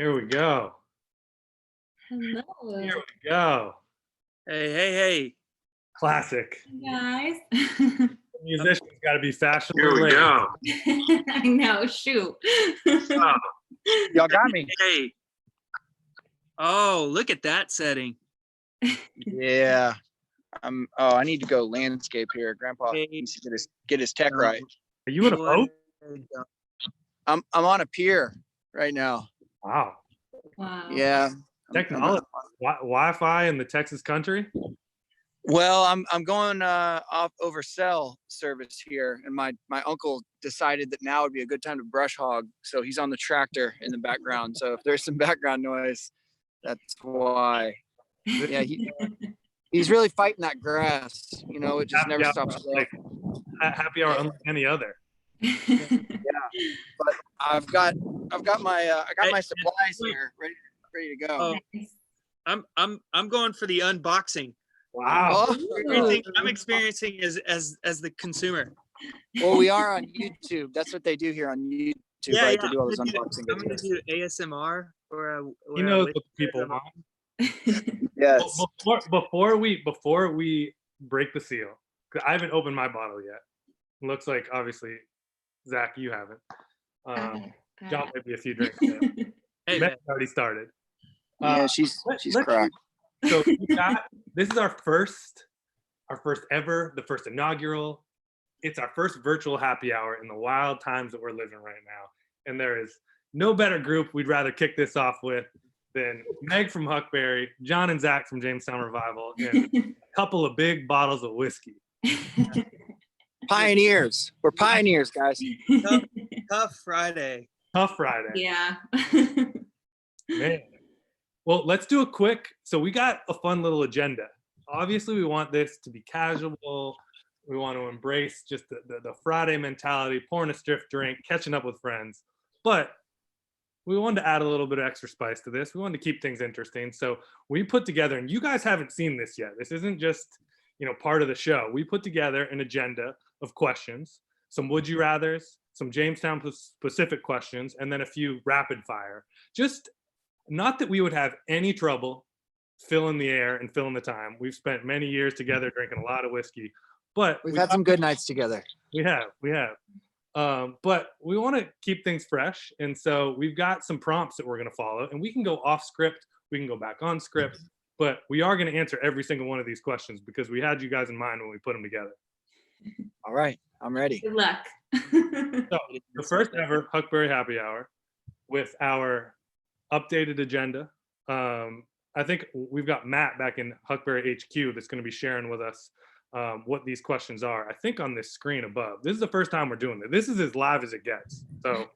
Here we go. Hello, Here we go. Hey. Classic. guys. The musician's got to be fashionably Here we late. go. I know, shoot. Oh, Y'all got me. Hey. Oh, look at that setting. Yeah. I need to go landscape here. Grandpa Hey. needs to get his tech right. are you in a boat? I'm on a pier right now. Wow. Wow. Yeah. Technology. Wi-Fi in the Texas country? Well, I'm going off over cell service here, and my uncle decided that now would be a good time to brush hog, so he's on the tractor in the background. So if there's some background noise, that's why. Yeah, he's really fighting that grass. You know, it just never stops growing. Happy hour unlike any other. But I've got my supplies here ready to go. Oh, I'm going for the unboxing. Wow. Oh, Everything I'm experiencing as the consumer. well, we are on YouTube. That's what they do here on YouTube, right? They do all those unboxing I'm gonna videos. do ASMR or He knows what the people want. Yes. Before we break the seal, 'cause I haven't opened my bottle yet. It looks like obviously, Zach, you haven't. John maybe a few drinks. Hey, Meg already started. Yeah, she's cracked. So this is our first ever, the first inaugural. It's our first virtual happy hour in the wild times that we're living right now. And there is no better group we'd rather kick this off with than Meg from Huckberry, John and Zach from Jamestown Revival, and a couple of big bottles of whiskey. Pioneers. We're pioneers, guys. Tough Friday. Tough Friday. Yeah. Man. Well, let's do a quick. So we got a fun little agenda. Obviously, we want this to be casual. We want to embrace just the Friday mentality, pouring a stiff drink, catching up with friends. But we wanted to add a little bit of extra spice to this. We wanted to keep things interesting. So we put together, and you guys haven't seen this yet. This isn't just, part of the show. We put together an agenda of questions, some would you rathers, some Jamestown specific questions, and then a few rapid fire. Just not that we would have any trouble filling the air and filling the time. We've spent many years together drinking a lot of whiskey, but We've had some good nights together. we have. But we want to keep things fresh. And so we've got some prompts that we're going to follow, and we can go off script. We can go back on script, but we are going to answer every single one of these questions because we had you guys in mind when we put them together. All right, I'm ready. Good luck. So the first ever Huckberry Happy Hour with our updated agenda. I think we've got Matt back in Huckberry HQ that's going to be sharing with us what these questions are. I think on this screen above. This is the first time we're doing this. This is as live as it gets. So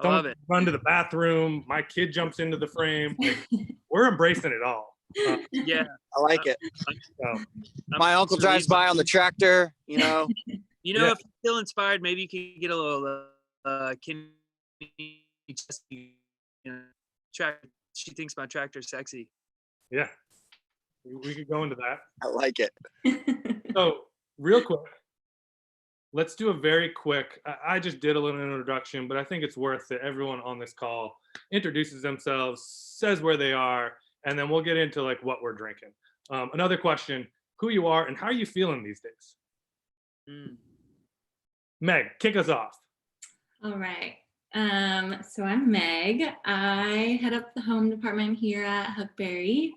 I love it. run to the bathroom. My kid jumps into the frame. Like, we're embracing it all. Yeah, I like it. So, My uncle drives by on the tractor. Yeah. if you're still inspired, maybe you can get a little tractor. She thinks my tractor's sexy. yeah, we could go into that. I like it. So real quick, let's do a very quick, I just did a little introduction, but I think it's worth that everyone on this call introduces themselves, says where they are, and then we'll get into like what we're drinking. Another question, who you are and how are you feeling these days? Meg, kick us off. All right. So I'm Meg. I head up the home department here at Huckberry.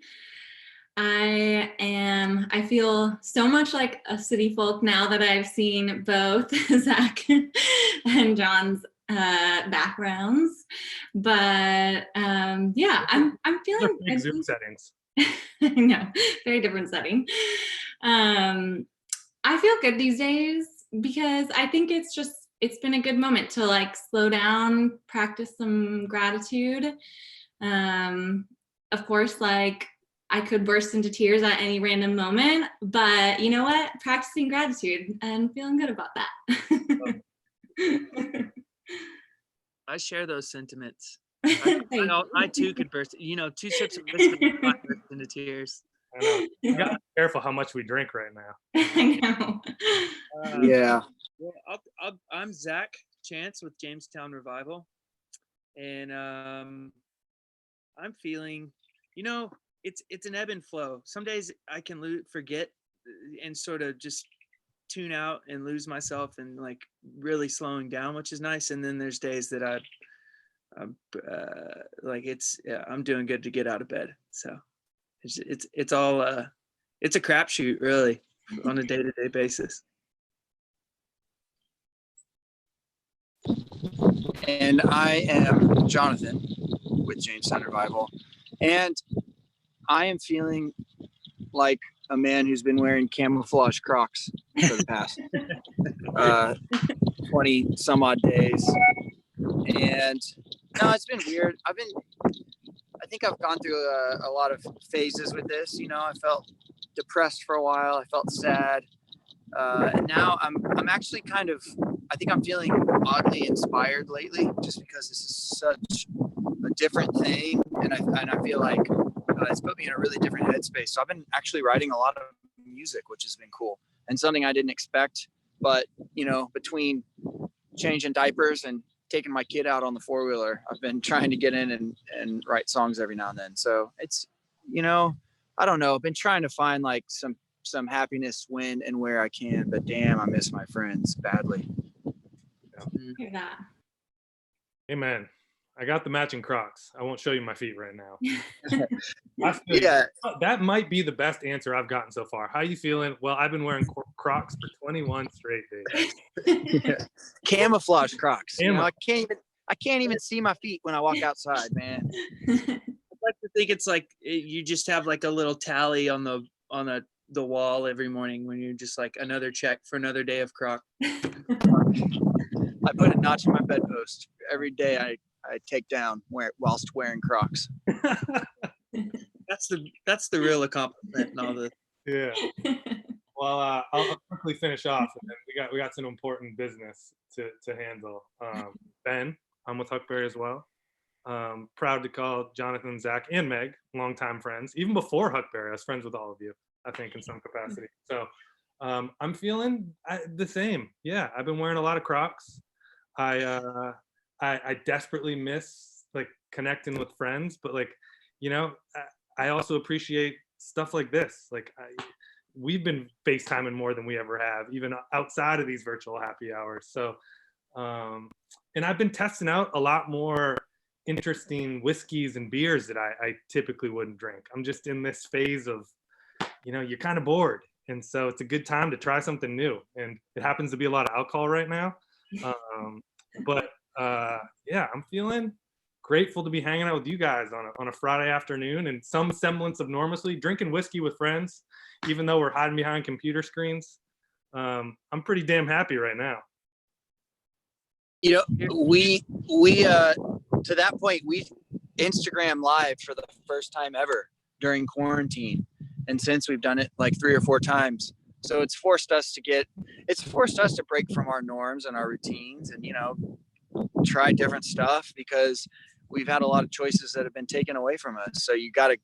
I feel so much like a city folk now that I've seen both Zach and John's backgrounds. But yeah, I'm feeling Big Zoom settings. I know, very different setting. I feel good these days because I think it's been a good moment to like slow down, practice some gratitude. Of course, like I could burst into tears at any random moment, but you know what? Practicing gratitude and feeling good about that. I share those sentiments. I too could burst. 2 sips of whiskey, I burst into tears. I know. You gotta be careful how much we drink right now. I know. Yeah. Well, I'm Zach Chance with Jamestown Revival, and I'm feeling, it's an ebb and flow. Some days I can forget and sort of just tune out and lose myself and like really slowing down, which is nice. And then there's days that I'm I'm doing good to get out of bed. So it's all it's a crapshoot really on a day-to-day basis. And I am Jonathan with Jamestown Revival, and I am feeling like a man who's been wearing camouflage Crocs for the past 20 some odd days. And no, it's been weird. I think I've gone through a lot of phases with this. I felt depressed for a while. I felt sad. And now I'm actually I think I'm feeling oddly inspired lately, just because this is such a different thing. And I feel like it's put me in a really different headspace. So I've been actually writing a lot of music, which has been cool and something I didn't expect. But, between changing diapers and taking my kid out on the 4-wheeler, I've been trying to get in and write songs every now and then. So it's, I don't know. I've been trying to find like some happiness when and where I can, but damn, I miss my friends badly. Hear that. Amen. I got the matching Crocs. I won't show you my feet right now. Yeah. That might be the best answer I've gotten so far. How you feeling? Well, I've been wearing Crocs for 21 straight days. Yeah. Camouflage Crocs. I can't even see my feet when I walk outside, man. I like to think it's like you just have like a little tally on the wall every morning when you're just like another check for another day of Croc. I put a notch in my bedpost every day. I take down whilst wearing Crocs. That's the real accomplishment and all this. Yeah. Well, I'll quickly finish off, and then we got some important business to handle. Ben, I'm with Huckberry as well. Proud to call Jonathan, Zach, and Meg longtime friends. Even before Huckberry, I was friends with all of you, I think, in some capacity. So I'm feeling the same. Yeah, I've been wearing a lot of Crocs. I desperately miss like connecting with friends, but like, I also appreciate stuff like this. Like we've been FaceTiming more than we ever have, even outside of these virtual happy hours. So, and I've been testing out a lot more interesting whiskeys and beers that I typically wouldn't drink. I'm just in this phase of, you're kind of bored. And so it's a good time to try something new. And it happens to be a lot of alcohol right now. But yeah, I'm feeling grateful to be hanging out with you guys on a Friday afternoon and some semblance of normalcy, drinking whiskey with friends, even though we're hiding behind computer screens. I'm pretty damn happy right now. We to that point, we Instagram live for the first time ever during quarantine. And since we've done it like 3 or 4 times. So it's forced us to break from our norms and our routines and, try different stuff, because we've had a lot of choices that have been taken away from us. So you gotta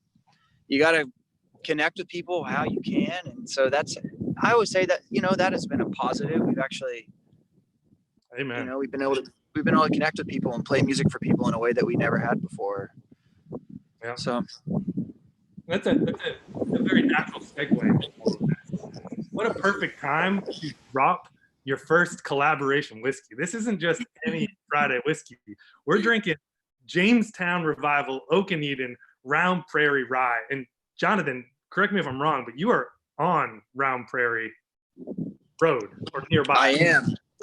connect with people how you can. And so I would say that, that has been a positive. We've actually, Amen. we've been able to connect with people and play music for people in a way that we never had before. Yeah. So that's a very natural segue. What a perfect time to drop your first collaboration whiskey. This isn't just any Friday whiskey. We're drinking Jamestown Revival Oak and Eden Round Prairie Rye. And Jonathan, correct me if I'm wrong, but you are on Round Prairie Road or nearby.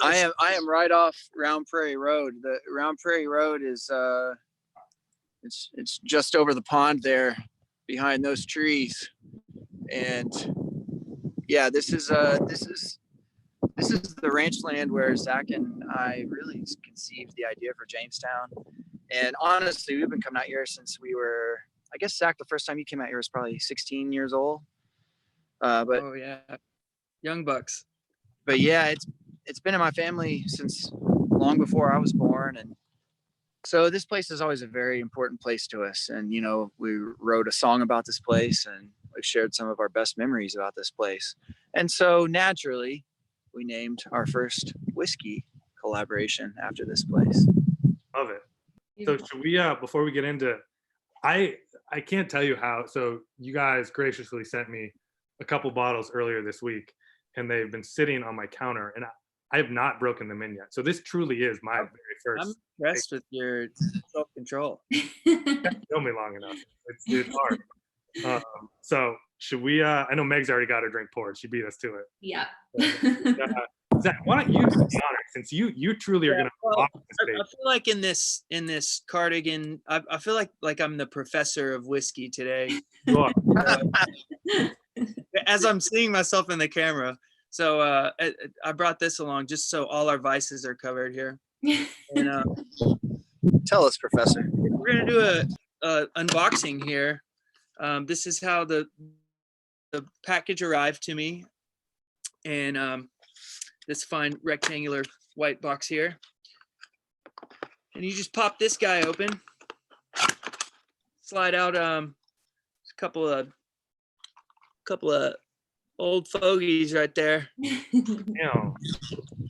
I am right off Round Prairie Road. The Round Prairie Road is it's just over the pond there behind those trees. And yeah, this is the ranch land where Zach and I really conceived the idea for Jamestown. And honestly, we've been coming out here since we were, I guess, Zach, the first time you came out here was probably 16 years old. But oh yeah, young bucks. But yeah, it's been in my family since long before I was born. And so this place is always a very important place to us. And, we wrote a song about this place and we've shared some of our best memories about this place. And so naturally, we named our first whiskey collaboration after this place. Love it. So should we, before we get into, I can't tell you how. So you guys graciously sent me a couple bottles earlier this week, and they've been sitting on my counter, and I have not broken them in yet. So this truly is my very I'm first. impressed with your self-control. Know me long enough. It's hard. So should we? I know Meg's already got her drink poured. She beat us to it. Yeah. Zach, why don't you do the honor, since you truly are going to Well, walk the I stage. feel like in this cardigan, I feel like I'm the professor of whiskey today. You are. As I'm seeing myself in the camera. So I brought this along just so all our vices are covered here. And Tell us, Professor. we're gonna do a unboxing here. This is how the package arrived to me, and this fine rectangular white box here. And you just pop this guy open, slide out a couple of old fogies right there.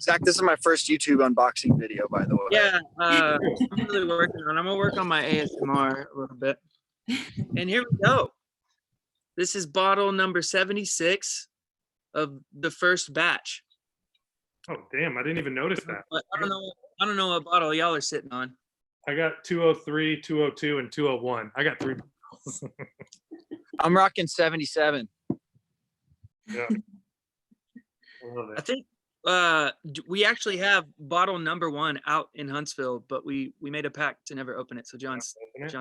Zach, this is my first YouTube unboxing video, by the way. Yeah, I'm really working on. I'm gonna work on my ASMR a little bit. And here we go. This is bottle number 76 of the first batch. Oh damn! I didn't even notice that. But I don't know what bottle y'all are sitting on. I got 203, 202, and 201. I got 3 bottles. I'm rocking 77. Yeah. I love I it. think we actually have bottle number 1 out in Huntsville, but we made a pact to never open it. So John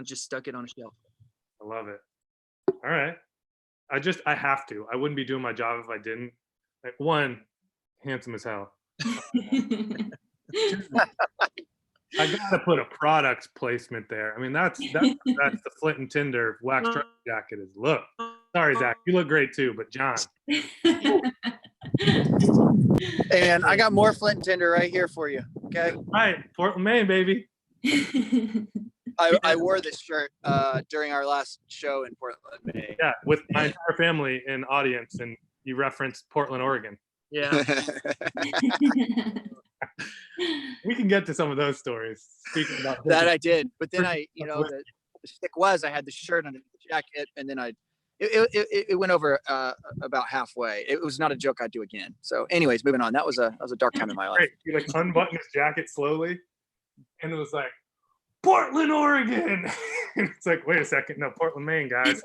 just stuck it on a shelf. I love it. All right. I have to. I wouldn't be doing my job if I didn't. Like, one, handsome as hell. I gotta put a product placement there. I mean, that's the Flint and Tinder wax truck jacket is. Look, sorry, Zach, you look great too, but John. And I got more Flint and Tinder right here for you. Okay. All right, Portland, Maine, baby. I wore this shirt during our last show in Portland, Maine. Yeah, with my entire family in audience, and you referenced Portland, Oregon. Yeah. We can get to some of those stories. Speaking about That I did, but then the stick was I had the shirt under the jacket, and then it went over about halfway. It was not a joke I'd do again. So, anyways, moving on. That was a dark time in my life. Great. You like unbutton his jacket slowly, and it was like Portland, Oregon. It's like, wait a second, no, Portland, Maine, guys.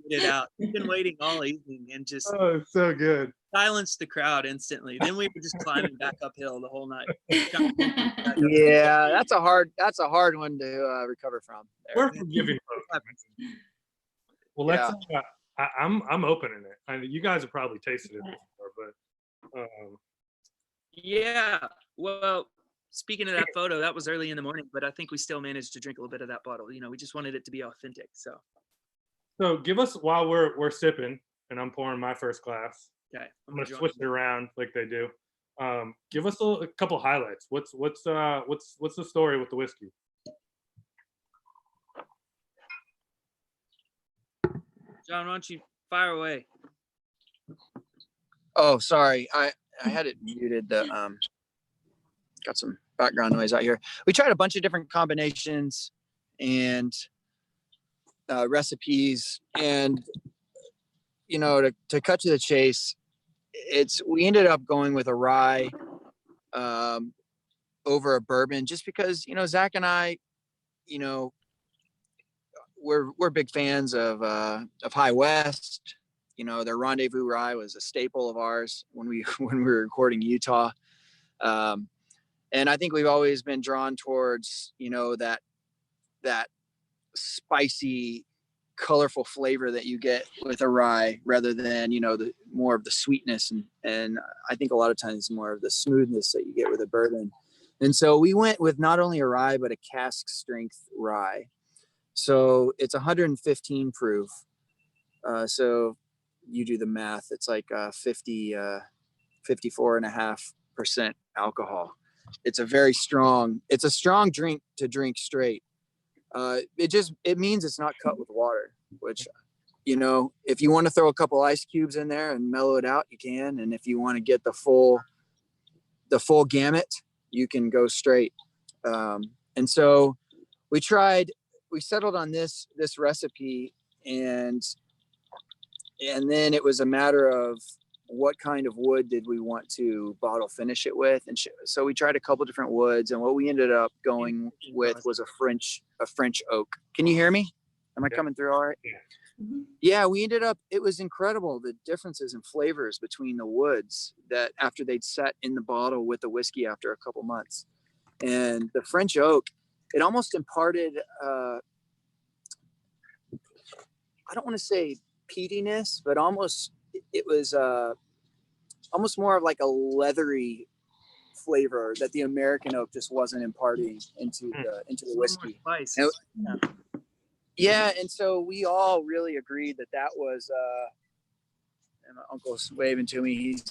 Get it out. We've been waiting all evening and just Oh, it's so good. silenced the crowd instantly. Then we were just climbing back uphill the whole night. Yeah, that's a hard one to recover from. We're forgiving folks. Well, let's. I'm opening it. I mean, you guys have probably tasted it before, but Yeah. Well, speaking of that photo, that was early in the morning, but I think we still managed to drink a little bit of that bottle. We just wanted it to be authentic. So give us, while we're sipping, and I'm pouring my first glass. Okay, I'm gonna switch it around like they do. Give us a couple highlights. What's the story with the whiskey? John, why don't you fire away? Oh, sorry. I had it muted. Got some background noise out here. We tried a bunch of different combinations and recipes, and to cut to the chase, we ended up going with a rye over a bourbon, just because Zach and I, we're big fans of High West. Their Rendezvous Rye was a staple of ours when we were recording Utah. And I think we've always been drawn towards, that spicy, colorful flavor that you get with a rye, rather than, the more of the sweetness. And I think a lot of times more of the smoothness that you get with a bourbon. And so we went with not only a rye, but a cask strength rye. So it's 115 proof. So you do the math, it's like 54.5% alcohol. It's a strong drink to drink straight. It means it's not cut with water, which, if you want to throw a couple ice cubes in there and mellow it out, you can. And if you want to get the full gamut, you can go straight. And so we tried settled on this recipe, and then it was a matter of what kind of wood did we want to bottle finish it with, and so we tried a couple different woods, and what we ended up going with was a French oak. Can you hear me? Am I coming through all right? Yeah, we ended up, it was incredible, the differences in flavors between the woods that after they'd sat in the bottle with the whiskey after a couple months. And the French oak, it almost imparted, I don't want to say peatiness, but almost, it was almost more of like a leathery flavor that the American oak just wasn't imparting into the whiskey. Spice. Yeah, and so we all really agreed that was, and my uncle's waving to me.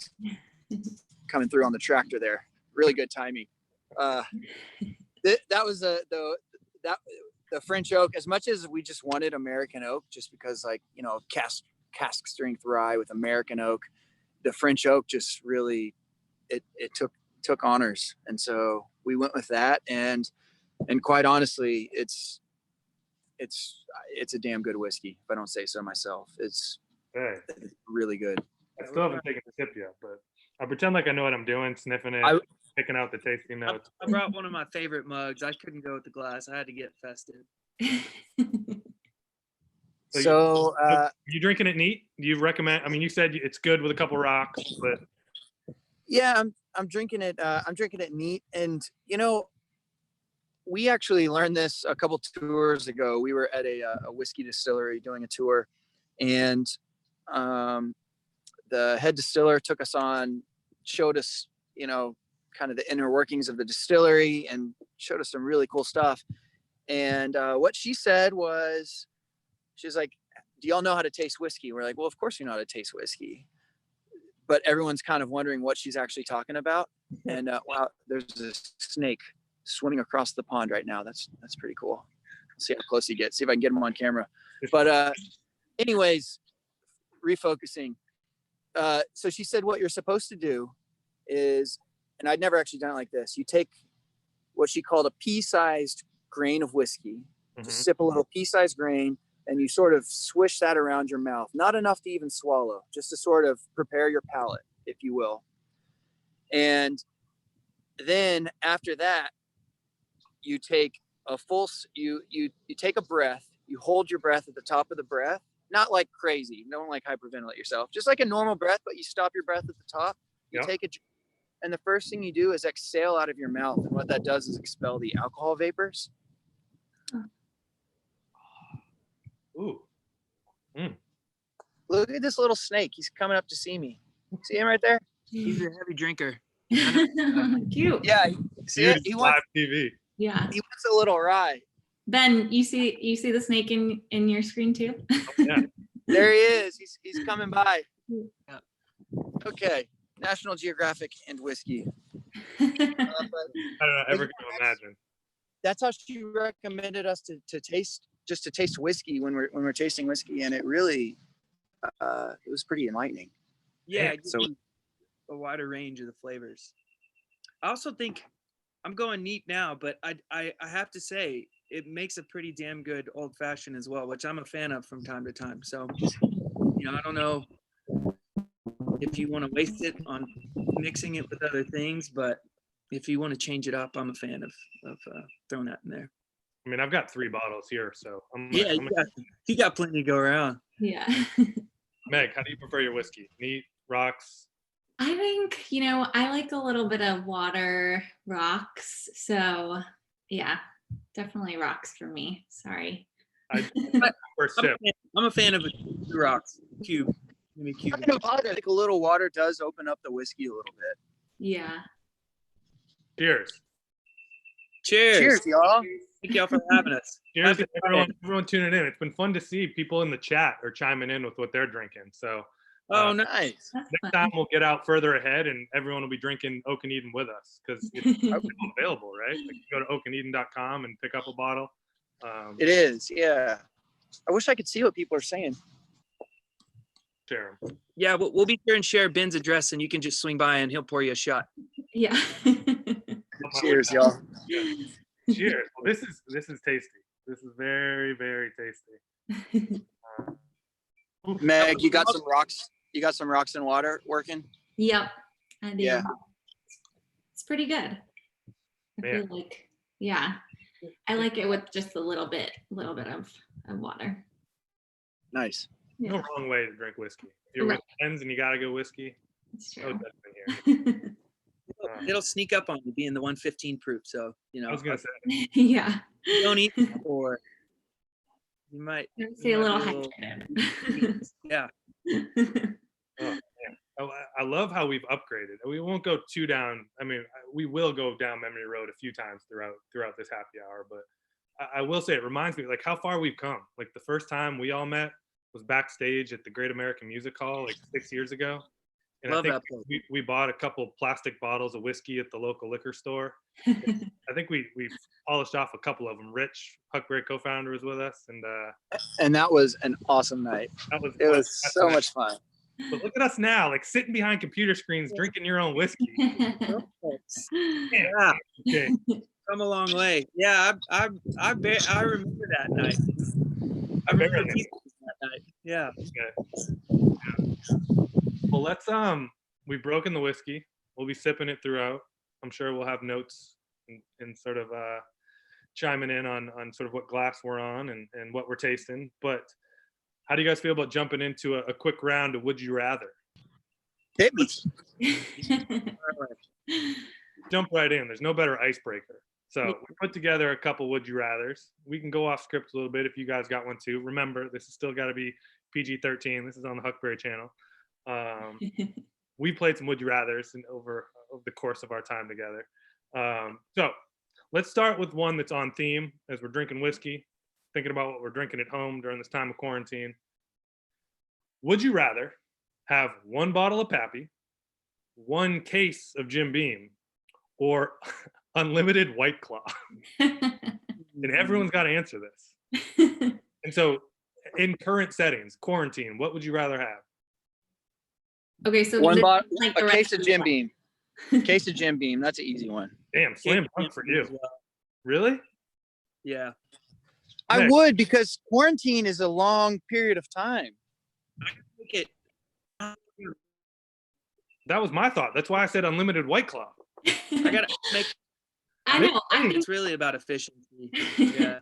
He's coming through on the tractor there. Really good timing. That was the French oak. As much as we just wanted American oak, just because, like, you know, cask strength rye with American oak, the French oak just really it took honors, and so we went with that. And quite honestly, it's a damn good whiskey, if I don't say so myself. It's really good. I still haven't taken a sip yet, but I pretend like I know what I'm doing, sniffing it, picking out the tasting notes. I brought one of my favorite mugs. I couldn't go with the glass. I had to get festive. So you drinking it neat? Do you recommend? I mean, you said it's good with a couple rocks, but yeah, I'm drinking it. I'm drinking it neat, and you know, we actually learned this a couple tours ago. We were at a whiskey distillery doing a tour, and the head distiller took us on, showed us, you know, kind of the inner workings of the distillery, and showed us some really cool stuff. And what she said was, she's like, "Do y'all know how to taste whiskey?" We're like, "Well, of course we know how to taste whiskey." But everyone's kind of wondering what she's actually talking about. And wow, there's a snake swimming across the pond right now. That's pretty cool. Let's see how close he gets. See if I can get him on camera. But anyways, refocusing. So she said what you're supposed to do is, and I'd never actually done it like this, you take what she called a pea-sized grain of whiskey, just sip a little pea-sized grain, and you sort of swish that around your mouth. Not enough to even swallow, just to sort of prepare your palate, if you will. And then after that, you take a full, you take a breath, you hold your breath at the top of the breath, not like crazy, don't like hyperventilate yourself, just like a normal breath, but you stop your breath at the top, you take it, and the first thing you do is exhale out of your mouth. And what that does is expel the alcohol vapors. Ooh. Mm. Look at this little snake. He's coming up to see me. See him right there? He's a heavy drinker. Cute. Yeah. See it? He wants live TV. Yeah. He wants a little rye. Ben, you see the snake in your screen too? Oh, yeah. There he is. He's coming by. Yeah. Okay. National Geographic and whiskey. I don't know, ever gonna imagine. That's how she recommended us to taste whiskey when we're tasting whiskey, and it really it was pretty enlightening. Yeah, so a wider range of the flavors. I also think I'm going neat now, but I have to say it makes a pretty damn good old fashioned as well, which I'm a fan of from time to time. So, you know, I don't know if you want to waste it on mixing it with other things, but if you want to change it up, I'm a fan of throwing that in there. I mean, I've got 3 bottles here, so you got plenty to go around. Yeah. Meg, how do you prefer your whiskey? Neat, rocks? I think, you know, I like a little bit of water, rocks. So yeah, definitely rocks for me. Sorry. First sip. I'm a fan of rocks. Cube. Give me cube. I think a little water does open up the whiskey a little bit. Yeah. Cheers. Cheers, y'all. Thank y'all for having us. Cheers to everyone tuning in. It's been fun to see people in the chat are chiming in with what they're drinking. So nice. Next time we'll get out further ahead and everyone will be drinking Oak and Eden with us because it's available, right? Like you go to oakandeden.com and pick up a bottle. It is, yeah. I wish I could see what people are saying. Share them. Yeah, we'll be sure and share Ben's address, and you can just swing by and he'll pour you a shot. Yeah. Cheers, y'all. Yeah. Cheers. Well, this is tasty. This is very, very tasty. Meg, you got some rocks? You got some rocks and water working? Yep, I do. Yeah. It's pretty good. I Man. feel like, yeah, I like it with just a little bit of water. Nice. Yeah, No wrong way to drink whiskey. If you're with friends and you gotta go whiskey, it's no true. judgment here. It'll sneak up on you being the 115 proof. So, I was gonna say, Yeah. you don't eat or you might Stay a might little be a hydrated. yeah. I love how we've upgraded. We won't go too down. I mean, we will go down memory road a few times throughout this happy hour, but I will say it reminds me like how far we've come. Like the first time we all met was backstage at the Great American Music Hall like 6 years ago. And Love I think that place. we bought a couple of plastic bottles of whiskey at the local liquor store. I think we've polished off a couple of them. Rich, Huckberry co-founder, was with us, and that was an awesome night. It was so much fun. But look at us now, like sitting behind computer screens, drinking your own whiskey. Yeah, Okay. come a long way. Yeah, I remember that night. I remember that night. Yeah. Well, let's we've broken the whiskey. We'll be sipping it throughout. I'm sure we'll have notes and sort of chiming in on sort of what glass we're on and what we're tasting. But how do you guys feel about jumping into a quick round of Would You Rather? Hit me. Jump right in. There's no better icebreaker. So we put together a couple Would You Rathers. We can go off script a little bit if you guys got one too. Remember, this is still got to be PG-13. This is on the Huckberry channel. We played some Would You Rathers over the course of our time together. So let's start with one that's on theme as we're drinking whiskey, thinking about what we're drinking at home during this time of quarantine. Would you rather have one bottle of Pappy, one case of Jim Beam, or unlimited White Claw? And everyone's got to answer this. And so in current settings, quarantine, what would you rather have? Okay, so One bottle, like a the case rest of the Jim life. Beam. Case of Jim Beam. That's an easy one. Damn, slam dunk for you. Really? Yeah. I Nick. would, because quarantine is a long period of time. Okay. That was my thought. That's why I said unlimited White Claw. I gotta make. I know. I think It's really about efficiency. Yeah.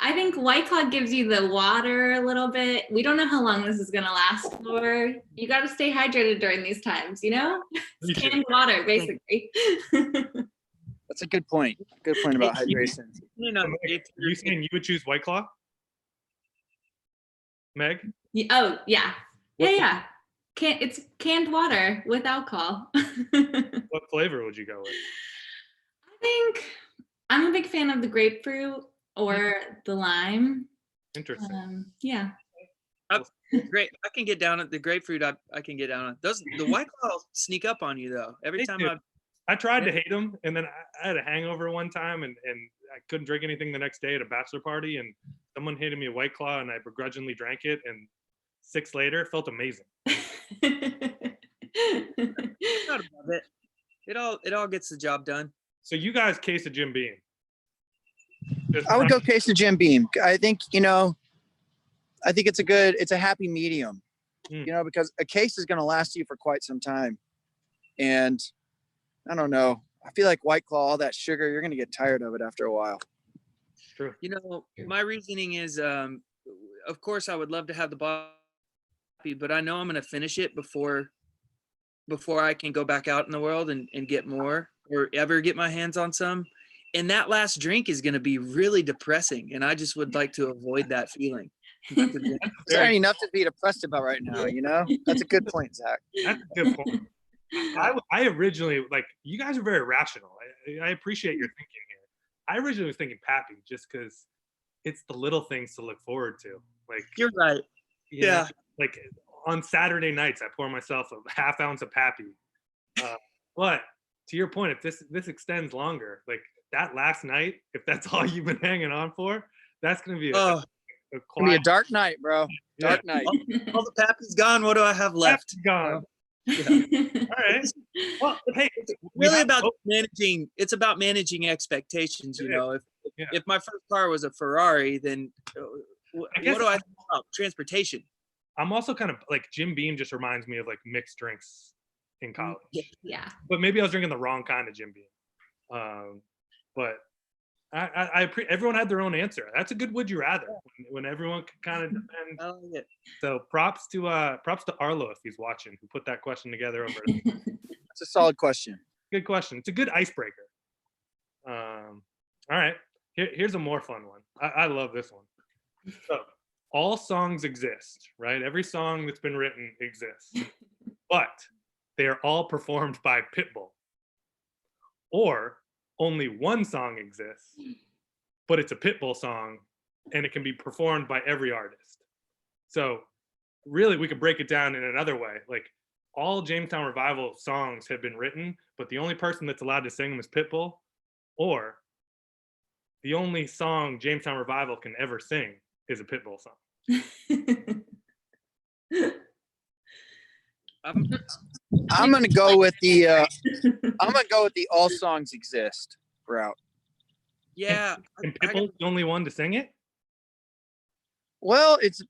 I think White Claw gives you the water a little bit. We don't know how long this is gonna last for. You got to stay hydrated during these times, you know? It's canned water, basically. That's a good point. Good point about hydration. You know, You saying you would choose White Claw? Meg? Oh yeah, What- yeah. It's canned water with alcohol. What flavor would you go with? I think I'm a big fan of the grapefruit or the lime. Interesting. Yeah. great. I can get down at the grapefruit. I can get down on those. The White Claw sneak up on you though. Every They time do. I tried to hate them, and then I had a hangover one time, and I couldn't drink anything the next day at a bachelor party, and someone handed me a White Claw, and I begrudgingly drank it, and 6 later, it felt amazing. not above it. It all gets the job done. So you guys, case of Jim Beam. I would go case of Jim Beam. I think, I think it's a happy medium, because a case is going to last you for quite some time. And I don't know. I feel like White Claw, all that sugar, you're going to get tired of it after a while. True. My reasoning is, of course, I would love to have the bottle, but I know I'm going to finish it before I can go back out in the world and get more or ever get my hands on some. And that last drink is going to be really depressing. And I just would like to avoid that feeling. There's already enough to be depressed about right now, That's a good point, Zach. That's a good point. I originally, you guys are very rational. I appreciate your thinking here. I originally was thinking Pappy just because it's the little things to look forward to. You're right. Yeah. On Saturday nights, I pour myself a half ounce of Pappy. But to your point, if this extends longer, that last night, if that's all you've been hanging on for, that's going to be It's gonna be a dark night, bro. Dark night. All the Pappy's gone. What do I have left? Gone. Yeah. All right. Well, hey, Really about managing. It's about managing expectations. If Yeah. If my first car was a Ferrari, then what I guess do I think about? Transportation. I'm also kind of like Jim Beam just reminds me of like mixed drinks in college. Yeah. But maybe I was drinking the wrong kind of Jim Beam. But everyone had their own answer. That's a good would you rather when everyone can kind of depend. I like it. So props to Arlo if he's watching, who put that question together over. That's a solid question. Good question. It's a good icebreaker. All right. Here's a more fun one. I love this one. So all songs exist, right? Every song that's been written exists, but they are all performed by Pitbull. Or only one song exists, but it's a Pitbull song and it can be performed by every artist. So really we could break it down in another way. Like all Jamestown Revival songs have been written, but the only person that's allowed to sing them is Pitbull, or the only song Jamestown Revival can ever sing is a Pitbull song. I'm gonna go with the all songs exist route. Yeah. And Pitbull's the only one to sing it? Well, it's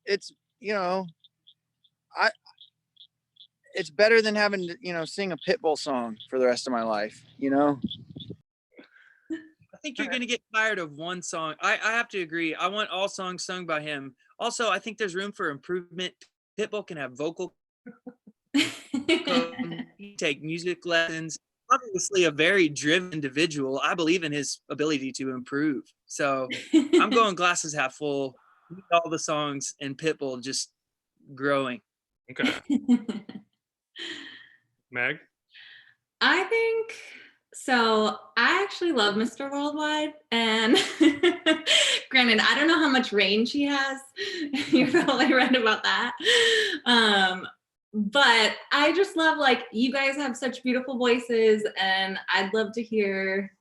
it's better than having to sing a Pitbull song for the rest of my life. I think you're going to get tired of one song. I have to agree. I want all songs sung by him. Also, I think there's room for improvement. Pitbull can have vocal. Take music lessons. Obviously, a very driven individual. I believe in his ability to improve. So I'm going glasses half full. All the songs and Pitbull just growing. Okay. Meg? I think so. I actually love Mr. Worldwide, and granted, I don't know how much range he has. You probably read about that. But I just love, like, you guys have such beautiful voices, and I'd love to hear,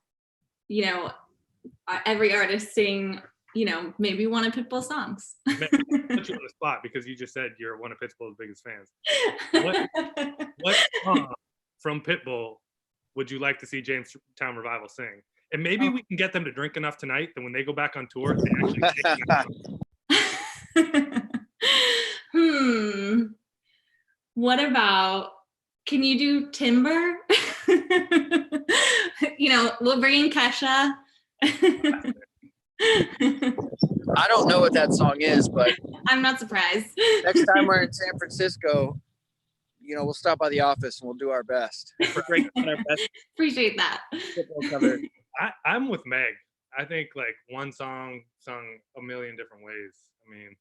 every artist sing, maybe one of Pitbull's songs. Meg, I put you on the spot because you just said you're one of Pitbull's biggest fans. What song from Pitbull would you like to see Jamestown Revival sing? And maybe we can get them to drink enough tonight that when they go back on tour, they actually What about, can you do Timber? We'll bring in Kesha. I don't know what that song is, but I'm not surprised. next time we're in San Francisco, we'll stop by the office and we'll do our best. Appreciate that. I'm with Meg. I think like one song sung a million different ways. I mean,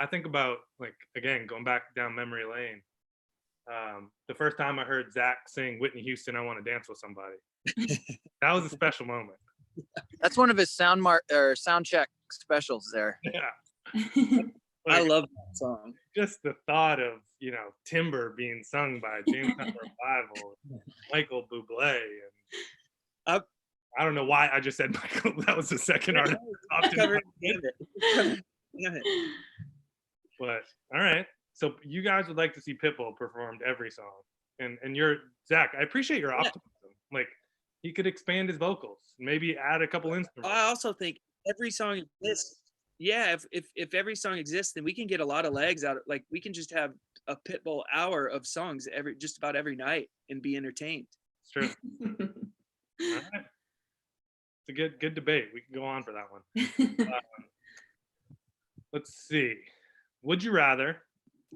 I think about, like, again, going back down memory lane. The first time I heard Zach sing Whitney Houston, I Want to Dance with Somebody. That was a special moment. That's one of his sound check specials there. Yeah. I love that song. Just the thought of, Timber being sung by Jamestown Revival, Michael Bublé, and I don't know why I just said Michael. That was the second artist. But all right. So you guys would like to see Pitbull performed every song. And you're, Zach, I appreciate your optimism. Like, he could expand his vocals, maybe add a couple instruments. I also think every song exists. Yeah, if every song exists, then we can get a lot of legs out. Like, we can just have a Pitbull hour of songs just about every night and be entertained. It's true. All right. It's a good debate. We can go on for that one. Let's see. Would you rather?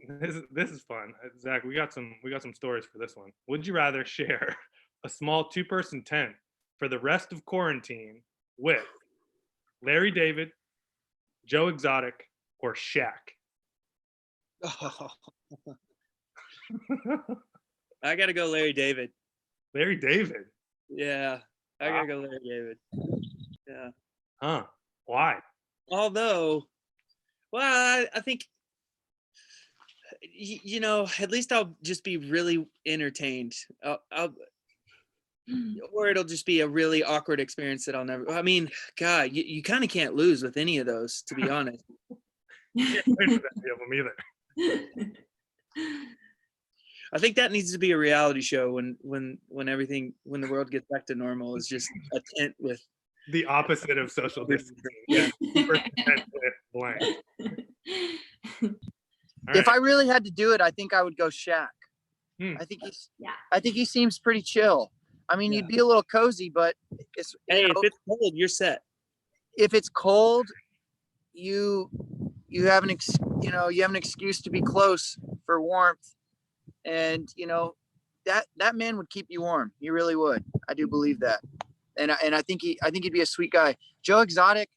This is fun, Zach. We got some stories for this one. Would you rather share a small 2-person tent for the rest of quarantine with Larry David, Joe Exotic, or Shaq? Oh. I gotta go Larry David. Larry David? Yeah, I gotta go Larry David. Yeah. Huh? Why? Although, well, I think, at least I'll just be really entertained. Or it'll just be a really awkward experience that I'll never. I mean, God, you kind of can't lose with any of those, to be honest. Can't wait for that deal from either. I think that needs to be a reality show when the world gets back to normal. Is just a tent with the opposite of social distancing. Yeah, 2% with blank. All If right. I really had to do it, I think I would go Shaq. Hmm. I think he seems pretty chill. I mean, Yeah. you'd be a little cozy, but it's Hey, you if know, it's cold, you're set. if it's cold, you have you have an excuse to be close for warmth, and that man would keep you warm. He really would. I do believe that, and I think he'd be a sweet guy. Joe Exotic,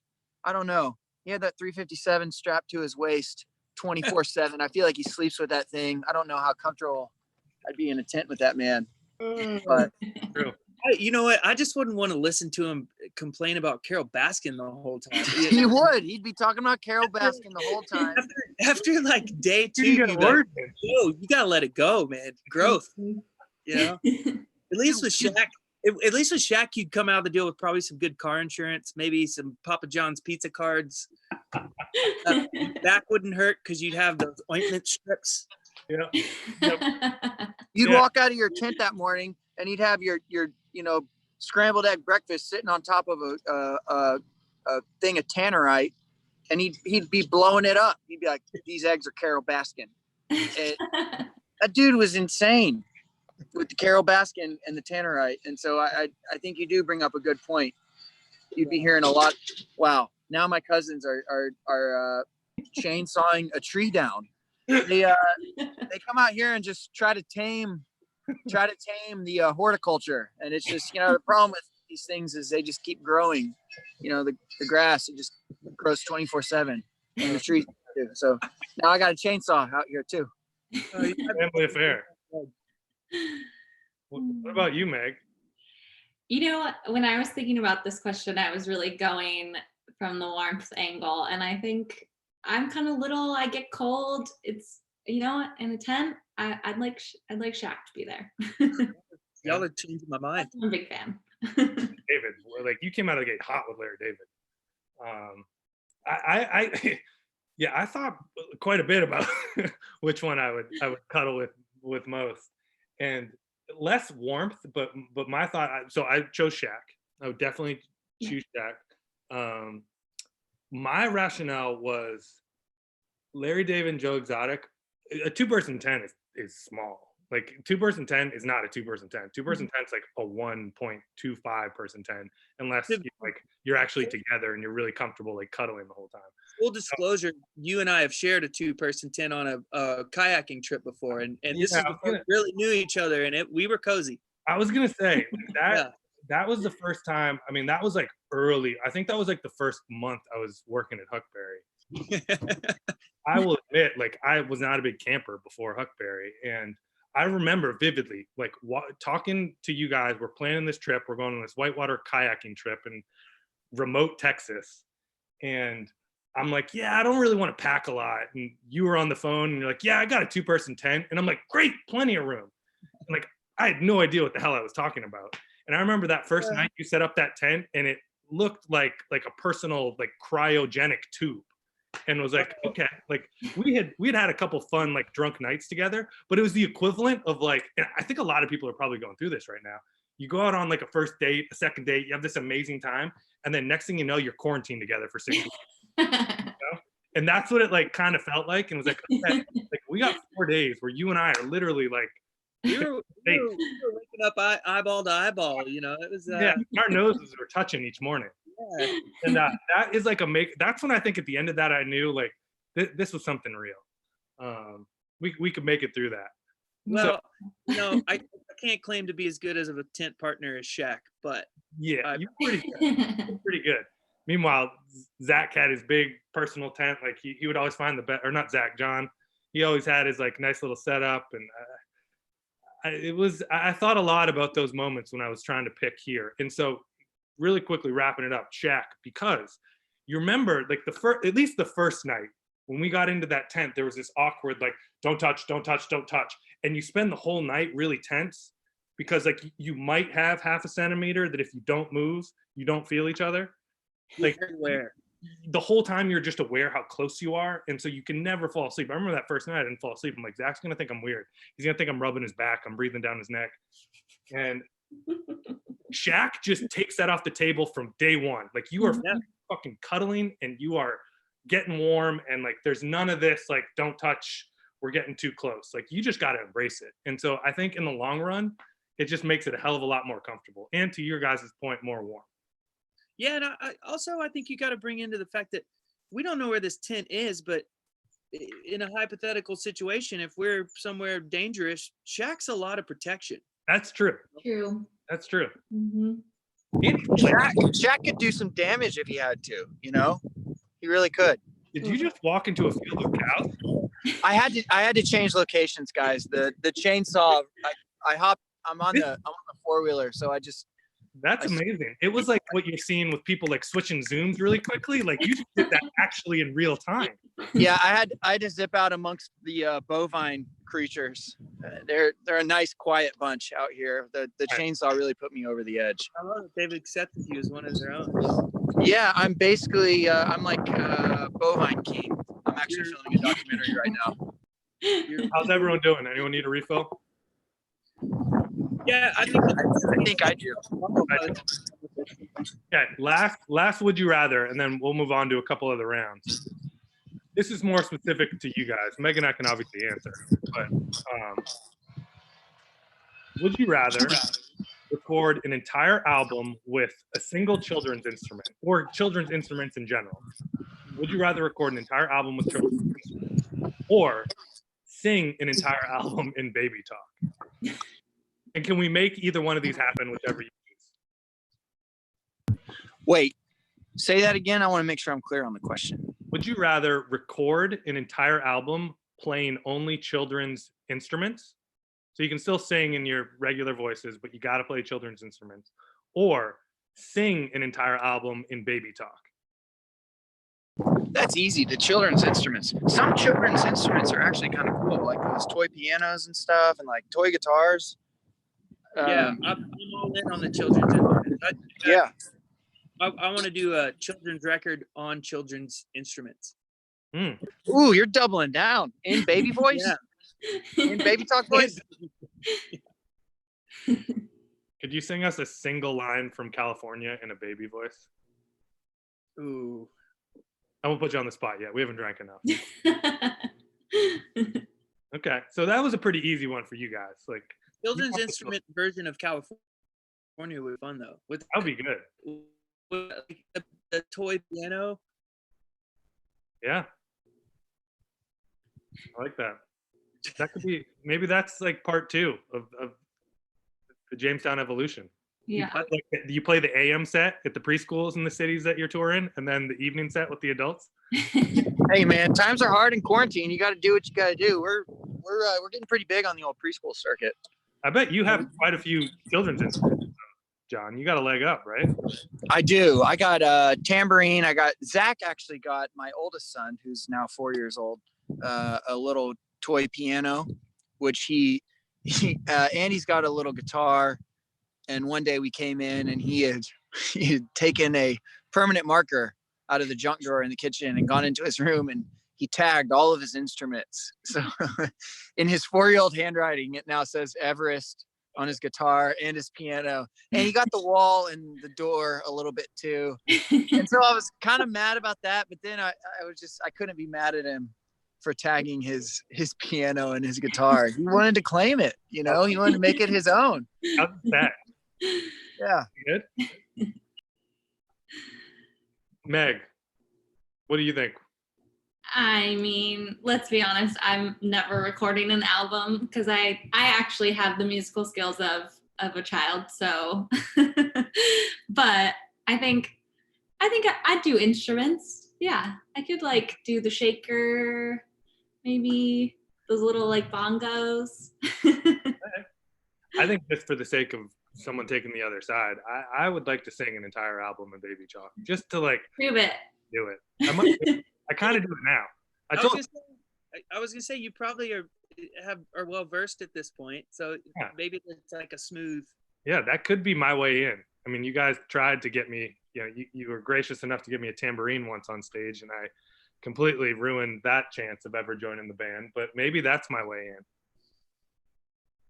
I don't know. He had that 357 strapped to his waist 24/7. I feel like he sleeps with that thing. I don't know how comfortable I'd be in a tent with that man. But True. You know what? I just wouldn't want to listen to him complain about Carol Baskin the whole time. he would. He'd be talking about Carol Baskin the whole time. After like day two, You you got words in. you gotta let it go, man. Growth. You know. At least with Shaq, you'd come out of the deal with probably some good car insurance, maybe some Papa John's pizza cards. Back wouldn't hurt because you'd have those ointment strips. Yeah. You'd Yeah. walk out of your tent that morning, and he'd have your scrambled egg breakfast sitting on top of a thing of tannerite, and he'd be blowing it up. He'd be like, "These eggs are Carol Baskin." And that dude was insane with the Carol Baskin and the tannerite. And so I think you do bring up a good point. You'd be hearing a lot. Wow. Now my cousins are chainsawing a tree down. They come out here and just try to tame the horticulture, and it's just the problem with these things is they just keep growing. The grass, it just grows 24/7, and the trees too. So now I got a chainsaw out here too. Family affair. What about you, Meg? When I was thinking about this question, I was really going from the warmth angle, and I think I'm kind of little. I get cold. It's in a tent. I'd like Shaq to be there. Y'all are changing my mind. I'm a big fan. David, like you came out of the gate hot with Larry David. I thought quite a bit about which one I would cuddle with most, and less warmth, but my thought. So I chose Shaq. I would definitely choose Shaq. My rationale was Larry David and Joe Exotic. A 2-person tent is small. Like 2-person tent is not a 2-person tent. 2-person tent's like a 1.25 person tent, unless you're actually together and you're really comfortable like cuddling the whole time. Full disclosure, you and I have shared a 2-person tent on a kayaking trip before, and this is before we really knew each other, and we were cozy. I was gonna say that that was the first time. I mean, that was like early. I think that was like the first month I was working at Huckberry. I will admit, like I was not a big camper before Huckberry, and I remember vividly, like talking to you guys. We're planning this trip. We're going on this whitewater kayaking trip in remote Texas, and I'm like, yeah, I don't really want to pack a lot. And you were on the phone, and you're like, yeah, I got a 2-person tent, and I'm like, great, plenty of room. And like, I had no idea what the hell I was talking about. And I remember that first night you set up that tent, and it looked like a personal like cryogenic tube. And was like, okay, like we'd had a couple fun like drunk nights together, but it was the equivalent of like, and I think a lot of people are probably going through this right now. You go out on like a first date, a second date, you have this amazing time, and then next thing you know, you're quarantined together for 6 weeks. And that's what it like kind of felt like, and was like, okay, like we got 4 days where you and I are literally like, we were waking up eyeball to eyeball. It was our noses were touching each morning. Yeah. And that is like that's when I think at the end of that I knew like this was something real. We could make it through that. Well, I can't claim to be as good as of a tent partner as Shaq, but yeah, you're pretty good. You're pretty good. Meanwhile, Zach had his big personal tent. Like he would always find the best, or not Zach, John. He always had his like nice little setup, and I thought a lot about those moments when I was trying to pick here. And so really quickly wrapping it up, Shaq, because you remember like at least the first night when we got into that tent, there was this awkward, like, don't touch. And you spend the whole night really tense because like you might have half a centimeter that if you don't move, you don't feel each other. Like everywhere. The whole time you're just aware how close you are. And so you can never fall asleep. I remember that first night I didn't fall asleep. I'm like, Zach's going to think I'm weird. He's going to think I'm rubbing his back. I'm breathing down his neck. And Shaq just takes that off the table from day one. Like you are Yeah. fucking cuddling and you are getting warm, and like there's none of this like don't touch, we're getting too close. Like you just got to embrace it. And so I think in the long run, it just makes it a hell of a lot more comfortable. And to your guys' point, more warm. Yeah, and I think you got to bring into the fact that we don't know where this tent is, but in a hypothetical situation, if we're somewhere dangerous, Shaq's a lot of protection. That's true. True. That's true. Mhm. Shaq could do some damage if he had to, you know? He really could. Did you just walk into a field of cows? I had to change locations, guys. The chainsaw, I'm on the four-wheeler, so That's amazing. It was like what you're seeing with people like switching zooms really quickly. Like you just did that actually in real time. yeah, I had to zip out amongst the bovine creatures. They're a nice quiet bunch out here. The chainsaw really put me over the edge. I love that they've accepted you as one of their own. Yeah, I'm basically I'm like bovine king. I'm actually filming a documentary right now. How's everyone doing? Anyone need a refill? Yeah, I think I do. Okay, last would you rather, and then we'll move on to a couple of the rounds. This is more specific to you guys. Meg and I can obviously answer, but would you rather record an entire album with a single children's instrument, or children's instruments in general? Would you rather record an entire album with children's instruments, or sing an entire album in baby talk? And can we make either one of these happen, whichever you choose? Wait, say that again. I want to make sure I'm clear on the question. Would you rather record an entire album playing only children's instruments? So you can still sing in your regular voices, but you got to play children's instruments, or sing an entire album in baby talk? That's easy. The children's instruments. Some children's instruments are actually kind of cool, like those toy pianos and stuff, and like toy guitars. yeah, I'm all in on the children's instruments. Yeah. I want to do a children's record on children's instruments. Ooh, you're doubling down in baby voice. Yeah. In baby talk voice. Could you sing us a single line from California in a baby voice? Ooh. I won't put you on the spot yet. We haven't drank enough. Okay, so that was a pretty easy one for you guys. Like Children's instrument version of California would be fun though. With that'd be good. The toy piano. Yeah, I like that. That could be, maybe that's like part 2 of the Jamestown evolution. Yeah. You play the AM set at the preschools in the cities that you're touring, and then the evening set with the adults. Hey man, times are hard in quarantine. You got to do what you got to do. We're getting pretty big on the old preschool circuit. I bet you have quite a few children's instruments, John. You got a leg up, right? I do. I got a tambourine. Zach actually got, my oldest son, who's now 4 years old, a little toy piano, which Andy's got a little guitar. And one day we came in and he had taken a permanent marker out of the junk drawer in the kitchen and gone into his room, and he tagged all of his instruments. So in his 4-year-old handwriting, it now says Everest on his guitar and his piano. And he got the wall and the door a little bit too. And so I was kind of mad about that, but then I couldn't be mad at him for tagging his piano and his guitar. He wanted to claim it, you know, he wanted to make it his own. How's that? Yeah. Good. Meg, what do you think? I mean, let's be honest, I'm never recording an album because I actually have the musical skills of a child. So, but I think I'd do instruments. Yeah, I could like do the shaker, maybe those little like bongos. I think just for the sake of someone taking the other side, I would like to sing an entire album in baby talk, just to like Prove it. do it. I kind of do it now. I was gonna say you probably are well versed at this point, so yeah. Maybe it's like a smooth. Yeah, that could be my way in. I mean, you guys tried to get me. You know, you were gracious enough to give me a tambourine once on stage, and I completely ruined that chance of ever joining the band. But maybe that's my way in.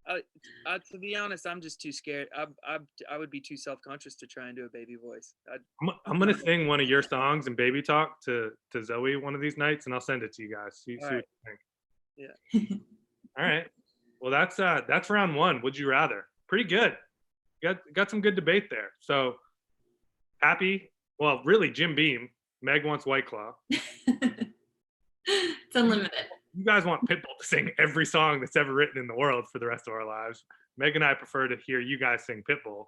To be honest, I'm just too scared. I would be too self-conscious to try and do a baby voice. I'm gonna sing one of your songs in baby talk to Zoe one of these nights, and I'll send it to you guys. See All what right. you think. Yeah. All right. Well, that's round one. Would you rather? Pretty good. Got some good debate there. So happy. Well, really, Jim Beam. Meg wants White Claw. It's unlimited. You guys want Pitbull to sing every song that's ever written in the world for the rest of our lives. Meg and I prefer to hear you guys sing Pitbull.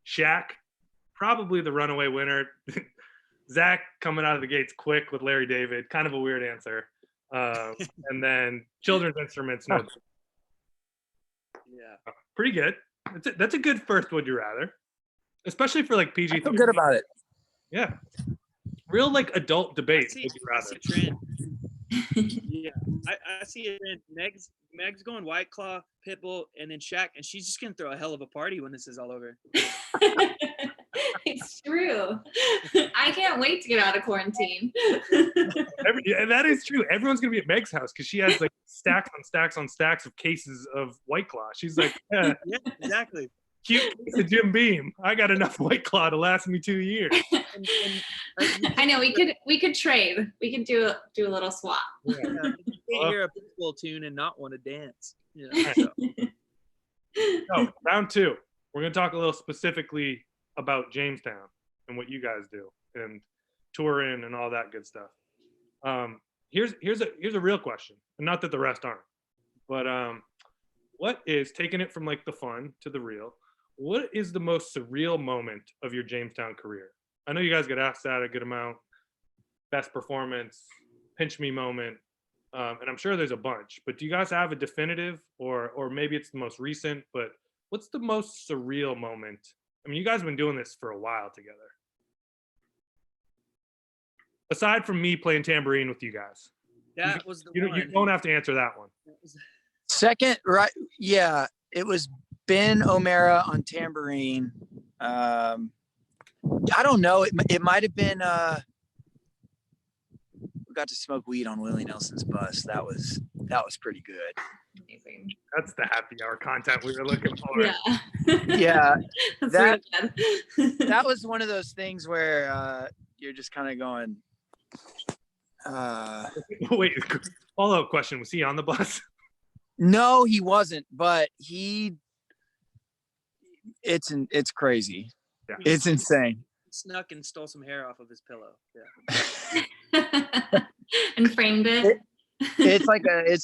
Shaq, probably the runaway winner. Zach coming out of the gates quick with Larry David, kind of a weird answer. And then children's instruments, no. Yeah. Pretty good. That's a good first would you rather, especially for like PG. I feel good about it. Yeah, real like adult debate. I Would you see a rather? trend. Yeah, I see a trend. Meg's going White Claw, Pitbull, and then Shaq, and she's just gonna throw a hell of a party when this is all over. It's true. I can't wait to get out of quarantine. And that is true. Everyone's gonna be at Meg's house because she has like stacks on stacks on stacks of cases of White Claw. She's like, yeah, Exactly. cute case of Jim Beam. I got enough White Claw to last me 2 years. I know we could trade. We could do a little swap. Yeah, you can't hear a Pitbull tune and not want to dance. Yeah. So, round two. We're gonna talk a little specifically about Jamestown and what you guys do and touring and all that good stuff. Here's a real question, and not that the rest aren't, but what is, taking it from like the fun to the real, what is the most surreal moment of your Jamestown career? I know you guys get asked that a good amount. Best performance, pinch me moment, and I'm sure there's a bunch. But do you guys have a definitive, or maybe it's the most recent? But what's the most surreal moment? I mean, you guys have been doing this for a while together. Aside from me playing tambourine with you guys, That was the you one. don't have to answer that one. Second, right? Yeah, it was Ben O'Mara on tambourine. I don't know. It might have been. We got to smoke weed on Willie Nelson's bus. That was pretty good. Amazing. That's the happy hour content we were looking for. Yeah. Yeah, That's that- really good. that was one of those things where you're just kind of going. Wait, follow-up question. Was he on the bus? No, he wasn't. But it's crazy. Yeah. It's insane. Snuck and stole some hair off of his pillow. And framed it. It's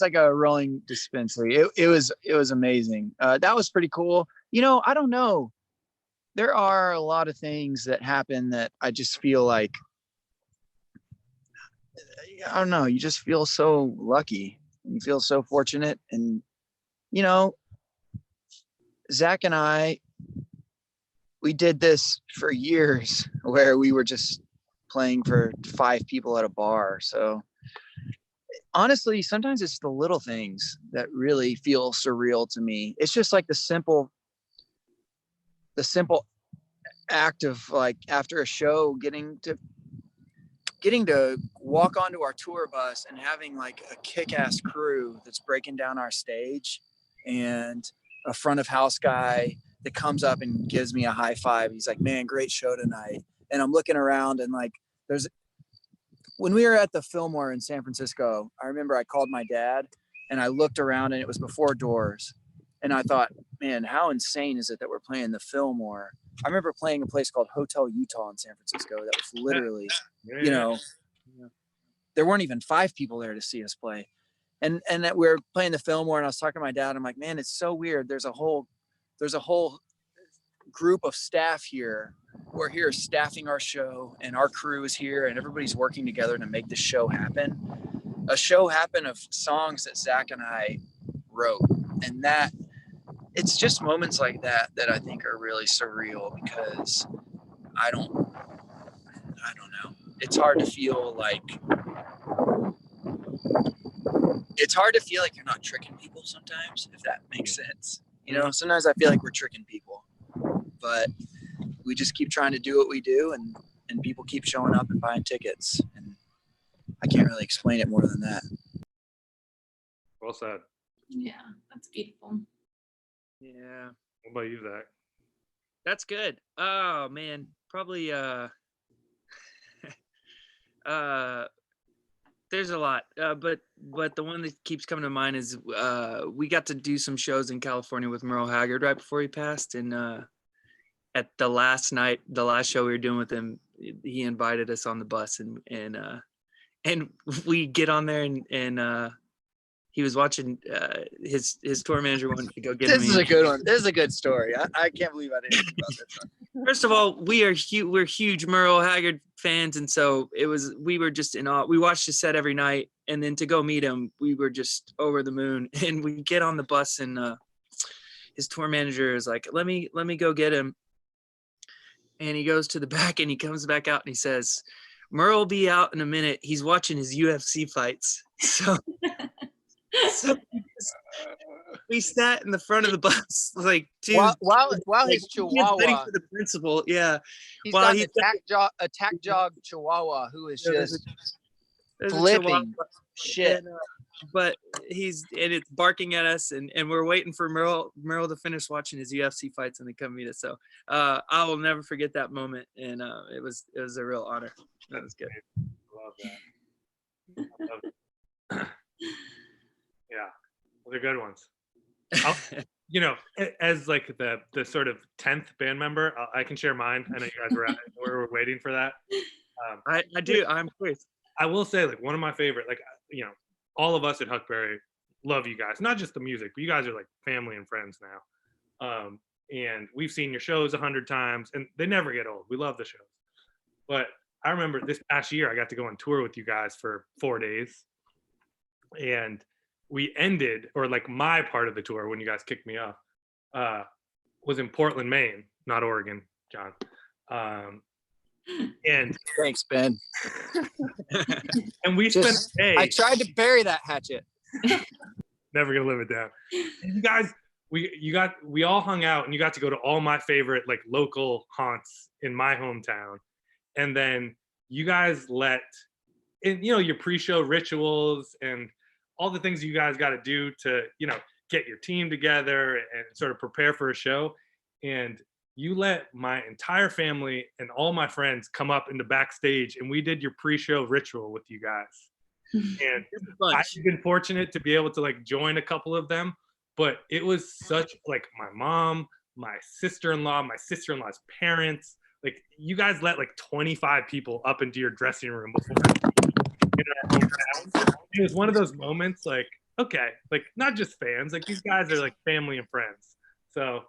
like a rolling dispensary. It was amazing. That was pretty cool. I don't know. There are a lot of things that happen that I just feel like, I don't know, you just feel so lucky. You feel so fortunate. And, Zach and I, we did this for years where we were just playing for 5 people at a bar. So honestly, sometimes it's the little things that really feel surreal to me. It's just like the simple act of, like, after a show, getting to walk onto our tour bus and having like a kick-ass crew that's breaking down our stage, and a front of house guy that comes up and gives me a high five. He's like, "Man, great show tonight." And I'm looking around, and like, when we were at the Fillmore in San Francisco, I remember I called my dad and I looked around, and it was before doors. And I thought, man, how insane is it that we're playing the Fillmore? I remember playing a place called Hotel Utah in San Francisco. That was literally, there weren't even 5 people there to see us play. And that we were playing the Fillmore, and I was talking to my dad. I'm like, man, it's so weird. There's a whole group of staff here who are here staffing our show, and our crew is here, and everybody's working together to make the show happen. A show happen of songs that Zach and I wrote. And that, it's just moments like that I think are really surreal, because I don't know. It's hard to feel like you're not tricking people sometimes, if that makes sense. Sometimes I feel like we're tricking people, but we just keep trying to do what we do, and people keep showing up and buying tickets. And I can't really explain it more than that. Well said. Yeah, that's beautiful. Yeah, What about you, Zach? that's good. Oh man, probably there's a lot, but the one that keeps coming to mind is we got to do some shows in California with Merle Haggard right before he passed, and at the last show we were doing with him, he invited us on the bus, and we get on there, and he was watching his tour manager wanted to go get him. This is a good one. This is a good story. I can't believe I didn't think about this one. First of all, we're huge Merle Haggard fans, and so we were just in awe. We watched his set every night, and then to go meet him, we were just over the moon. And we get on the bus, and his tour manager is like, "Let me go get him." And he goes to the back, and he comes back out, and he says, "Merle will be out in a minute. He's watching his UFC fights." So we sat in the front of the bus, like, dude, while his Chihuahua, waiting for the principal, yeah. he's While got an attack jog Chihuahua who is just there's a flipping Chihuahua, shit. and, but it's barking at us, and we're waiting for Merle to finish watching his UFC fights and then come meet us. So I will never forget that moment, and it was a real honor. That was good. I love that. Yeah, well, they're good ones. As like the sort of 10th band member, I can share mine. I know you guys were waiting for that. I do. I'm curious. I will say, like, one of my favorite, like, all of us at Huckberry love you guys, not just the music, but you guys are like family and friends now. And we've seen your shows 100 times, and they never get old. We love the shows. But I remember this past year, I got to go on tour with you guys for 4 days, and we ended, or like my part of the tour when you guys kicked me off, was in Portland, Maine, not Oregon, John. And Thanks, Ben. and we spent a day. I tried to bury that hatchet. Never gonna live it down. And you guys, we all hung out, and you got to go to all my favorite like local haunts in my hometown, and then you guys your pre-show rituals and all the things you guys got to do to, get your team together and sort of prepare for a show. And you let my entire family and all my friends come up into backstage, and we did your pre-show ritual with you guys. And I've been fortunate to be able to like join a couple of them, but it was such like my mom, my sister-in-law, my sister-in-law's parents, like you guys let like 25 people up into your dressing room before in our hometown. It was one of those moments like, okay, like not just fans, like these guys are like family and friends. So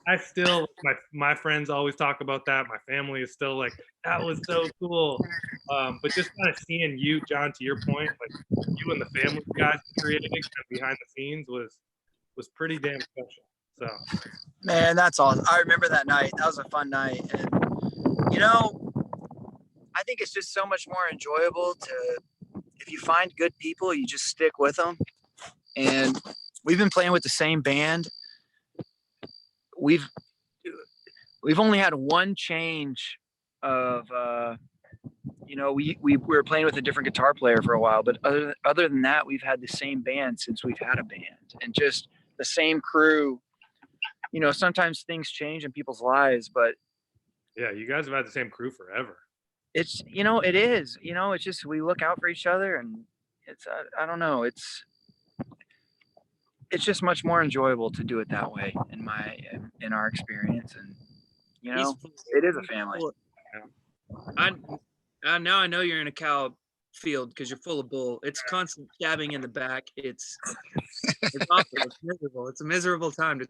I still, my friends always talk about that. My family is still like, that was so cool. But just kind of seeing you, John, to your point, like you and the family you guys created kind of behind the scenes was pretty damn special. So, man, that's awesome. I remember that night. That was a fun night. And, I think it's just so much more enjoyable if you find good people, you just stick with them. And we've been playing with the same band. We've only had one change of, we were playing with a different guitar player for a while, but other than that, we've had the same band since we've had a band, and just the same crew. Sometimes things change in people's lives, but yeah, you guys have had the same crew forever. It's, it is, it's just, we look out for each other, and it's, I don't know. It's just much more enjoyable to do it that way in our experience. And, it is a family. Now I know you're in a cow field because you're full of bull. It's constant stabbing in the back. It's awful. It's miserable. It's a miserable time to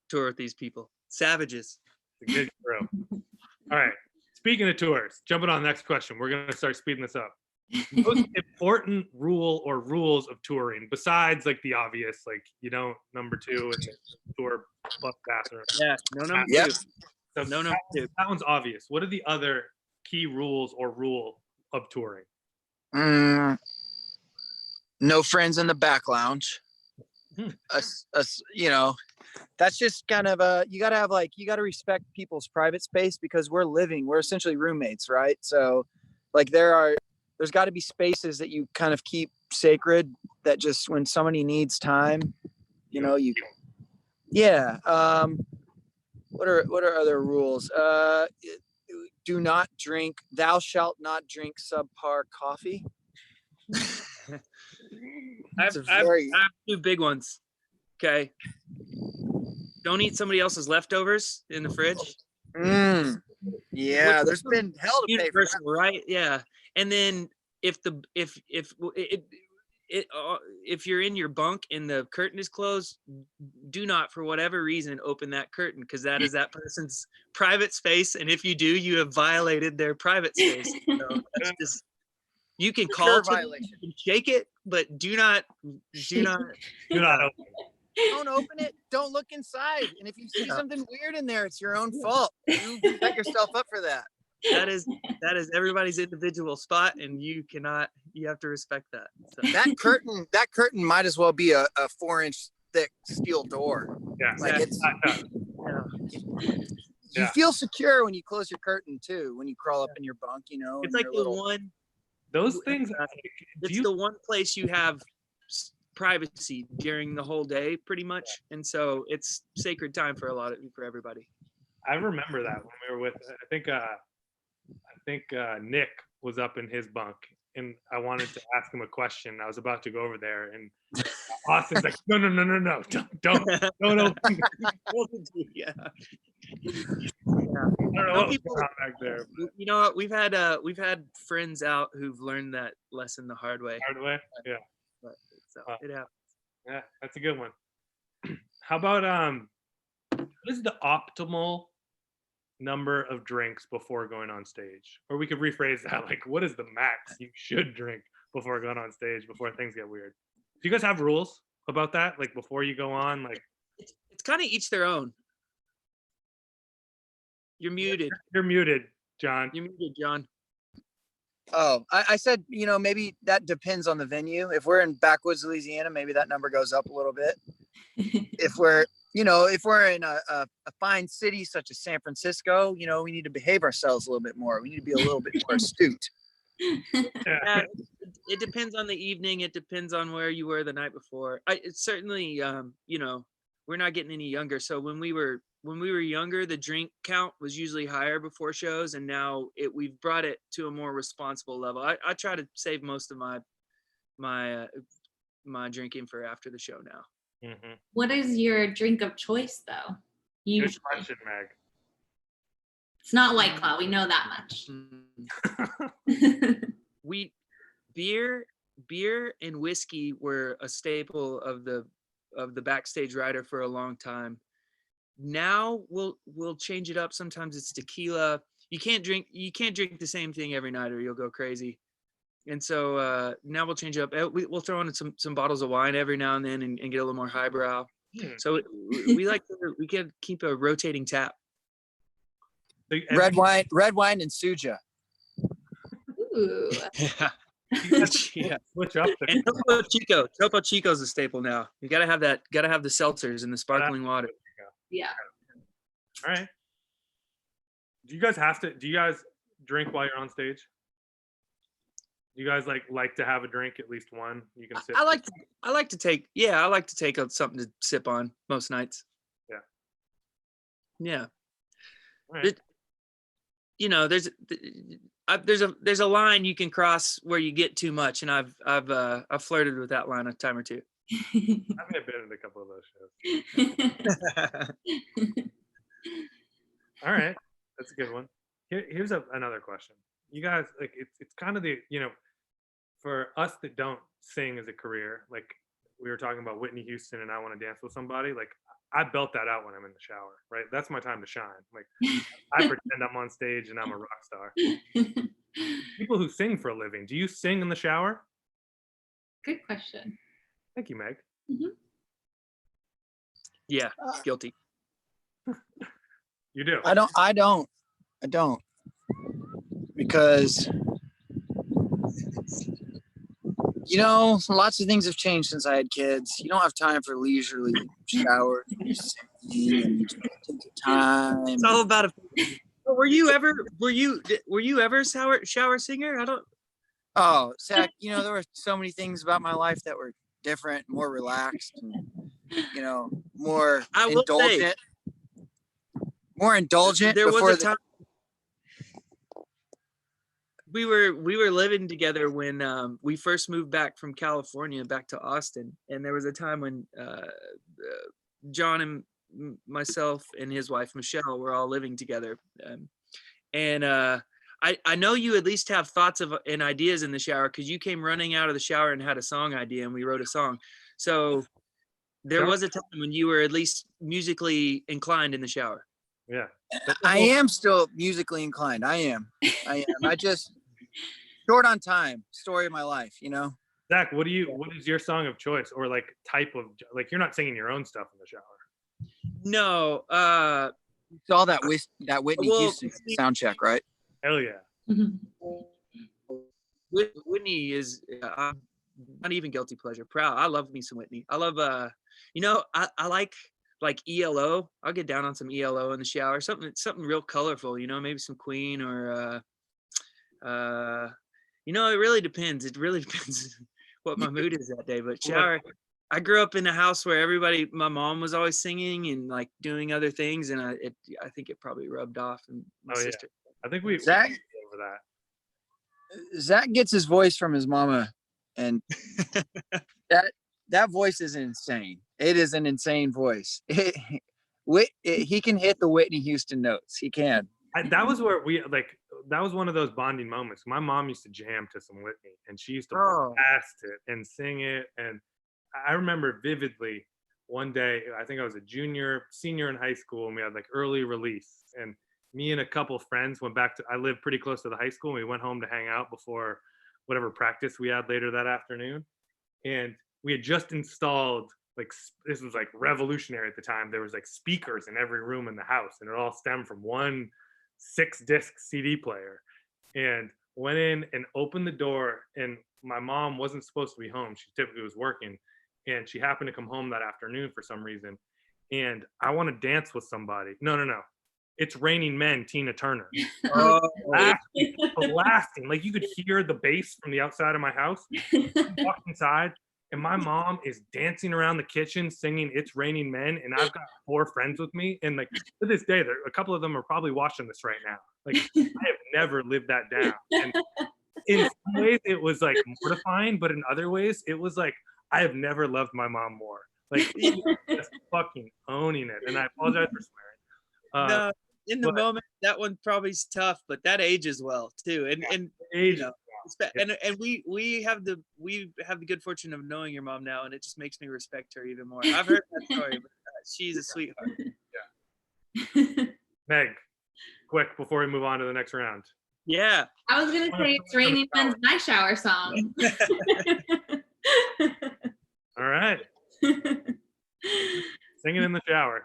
tour with these people. Savages. It's a good crew. All right. Speaking of tours, jumping on the next question. We're going to start speeding this up. Most important rule or rules of touring, besides like the obvious, like you don't number 2 in the tour bus bathroom. Yeah, no number 2. Yep. So no number 2. That one's obvious. What are the other key rules or rule of touring? No friends in the back lounge. That's just kind of you gotta respect people's private space, because we're essentially roommates, right? So like there's got to be spaces that you kind of keep sacred, that just when somebody needs time, you know, yeah. What are other rules? Do not drink. Thou shalt not drink subpar coffee. I It's have, a I have, very I have two big ones. Okay. Don't eat somebody else's leftovers in the fridge. yeah. There's been hell to pay for that. Universal, right? Yeah. And then if you're in your bunk and the curtain is closed, do not, for whatever reason, open that curtain, because that is that person's private space. And if you do, you have violated their private space. So that's just, you can call Sure to them, violation. you can shake it, but do not. Do not open. Don't open it. Don't look inside. And if you see something weird in there, it's your own fault. You set yourself up for that. That is everybody's individual spot, and you have to respect that. So. That curtain might as well be a 4-inch thick steel door. Yeah. Like you feel secure when you close your curtain too, when you crawl up in your bunk, you know. It's like the one. Those things. It's the one place you have privacy during the whole day, pretty much, and so it's sacred time for everybody. I remember that when we were with. I think Nick was up in his bunk, and I wanted to ask him a question. I was about to go over there, and Austin's like, "No, don't open." Yeah. I don't know what was People, going on back there. you know what? We've had friends out who've learned that lesson the hard way. Hard way, yeah. But, so it happens. Yeah, that's a good one. How about what is the optimal number of drinks before going on stage? Or we could rephrase that, like, what is the max you should drink before going on stage, before things get weird? Do you guys have rules about that? Like before you go on, like it's kind of each their own. You're muted. You're muted, John. You're muted, John. Oh, I said, you know, maybe that depends on the venue. If we're in backwoods Louisiana, maybe that number goes up a little bit. If we're in a fine city such as San Francisco, you know, we need to behave ourselves a little bit more. We need to be a little bit more astute. Yeah, it depends on the evening. It depends on where you were the night before. It's certainly, you know, we're not getting any younger. So when we were younger, the drink count was usually higher before shows, and now we've brought it to a more responsible level. I try to save most of my drinking for after the show now. Mm-hmm. What is your drink of choice, though? Good question, Meg. It's not White Claw. We know that much. Beer and whiskey were a staple of the backstage rider for a long time. Now we'll change it up. Sometimes it's tequila. You can't drink the same thing every night, or you'll go crazy. And so now we'll change it up. We'll throw in some bottles of wine every now and then and get a little more highbrow. So we can keep a rotating tap. Red wine and suja. Ooh. Yeah. Switch up. And Topo Chico's a staple now. You gotta have that. Gotta have the seltzers and the sparkling water. Yeah. All right. Do you guys drink while you're on stage? Do you guys like to have a drink, at least one? You can sip. I like to take something to sip on most nights. Yeah. Right. You know, there's a line you can cross where you get too much, and I've flirted with that line a time or two. I may have been in a couple of those shows. All right, that's a good one. Here's another question. You guys, like, it's kind of the, you know, for us that don't sing as a career, like we were talking about Whitney Houston and I Want to Dance with Somebody, like I belt that out when I'm in the shower, right? That's my time to shine. Like I pretend I'm on stage and I'm a rock star. People who sing for a living, do you sing in the shower? Good question. Thank you, Meg. Mm-hmm. Yeah, guilty. You do. I don't. Because, you know, lots of things have changed since I had kids. You don't have time for leisurely showers. You take your time. It's all about a. Were you ever a shower singer? I don't. Oh, Zach, you know, there were so many things about my life that were different, more relaxed. And you know, more I will say, indulgent. More indulgent. there was before a time we were living together when we first moved back from California back to Austin, and there was a time when John and myself and his wife Michelle were all living together, and I know you at least have thoughts of and ideas in the shower, because you came running out of the shower and had a song idea, and we wrote a song. So there was a time when you were at least musically inclined in the shower. Yeah. I am still musically inclined. I am. I just short on time. Story of my life, you know. Zach, what is your song of choice, or like type of, like, you're not singing your own stuff in the shower? No, Saw that Whitney well, Houston sound check, right? Hell yeah. Whitney is I'm not even guilty pleasure. Proud. I love me some Whitney. I love I like ELO. I'll get down on some ELO in the shower. Something real colorful, you know, maybe some Queen or you know, it really depends. It really depends what my mood is that day. But shower, I grew up in a house where my mom was always singing and like doing other things, and I think it probably rubbed off. And my sister. I think Zach, over that. Zach gets his voice from his mama, and that voice is insane. It is an insane voice. He can hit the Whitney Houston notes. He can. That was where that was one of those bonding moments. My mom used to jam to some Whitney, and she used to blast it and sing it. And I remember vividly one day, I think I was a senior in high school, and we had like early release. And me and a couple of friends went back I lived pretty close to the high school, and we went home to hang out before whatever practice we had later that afternoon. And we had just installed, like, this was like revolutionary at the time. There was like speakers in every room in the house, and it all stemmed from one 6-disc CD player. And went in and opened the door, and my mom wasn't supposed to be home. She typically was working, and she happened to come home that afternoon for some reason. And I want to dance with somebody. No. It's Raining Men, Tina Turner. Blasting. Like, you could hear the bass from the outside of my house. I walked inside, and my mom is dancing around the kitchen singing It's Raining Men, and I've got 4 friends with me, and like to this day, a couple of them are probably watching this right now. Like, I have never lived that down. And in some ways it was like mortifying, but in other ways it was like, I have never loved my mom more. Like, just fucking owning it. And I apologize for swearing. No, in the moment, that one probably is tough, but that ages well too. And you know, and we have the good fortune of knowing your mom now, and it just makes me respect her even more. I've heard that story, but she's a sweetheart. Yeah. Meg, quick before we move on to the next round. Yeah. I was gonna say It's Raining Men's my shower song. All right. Singing in the shower.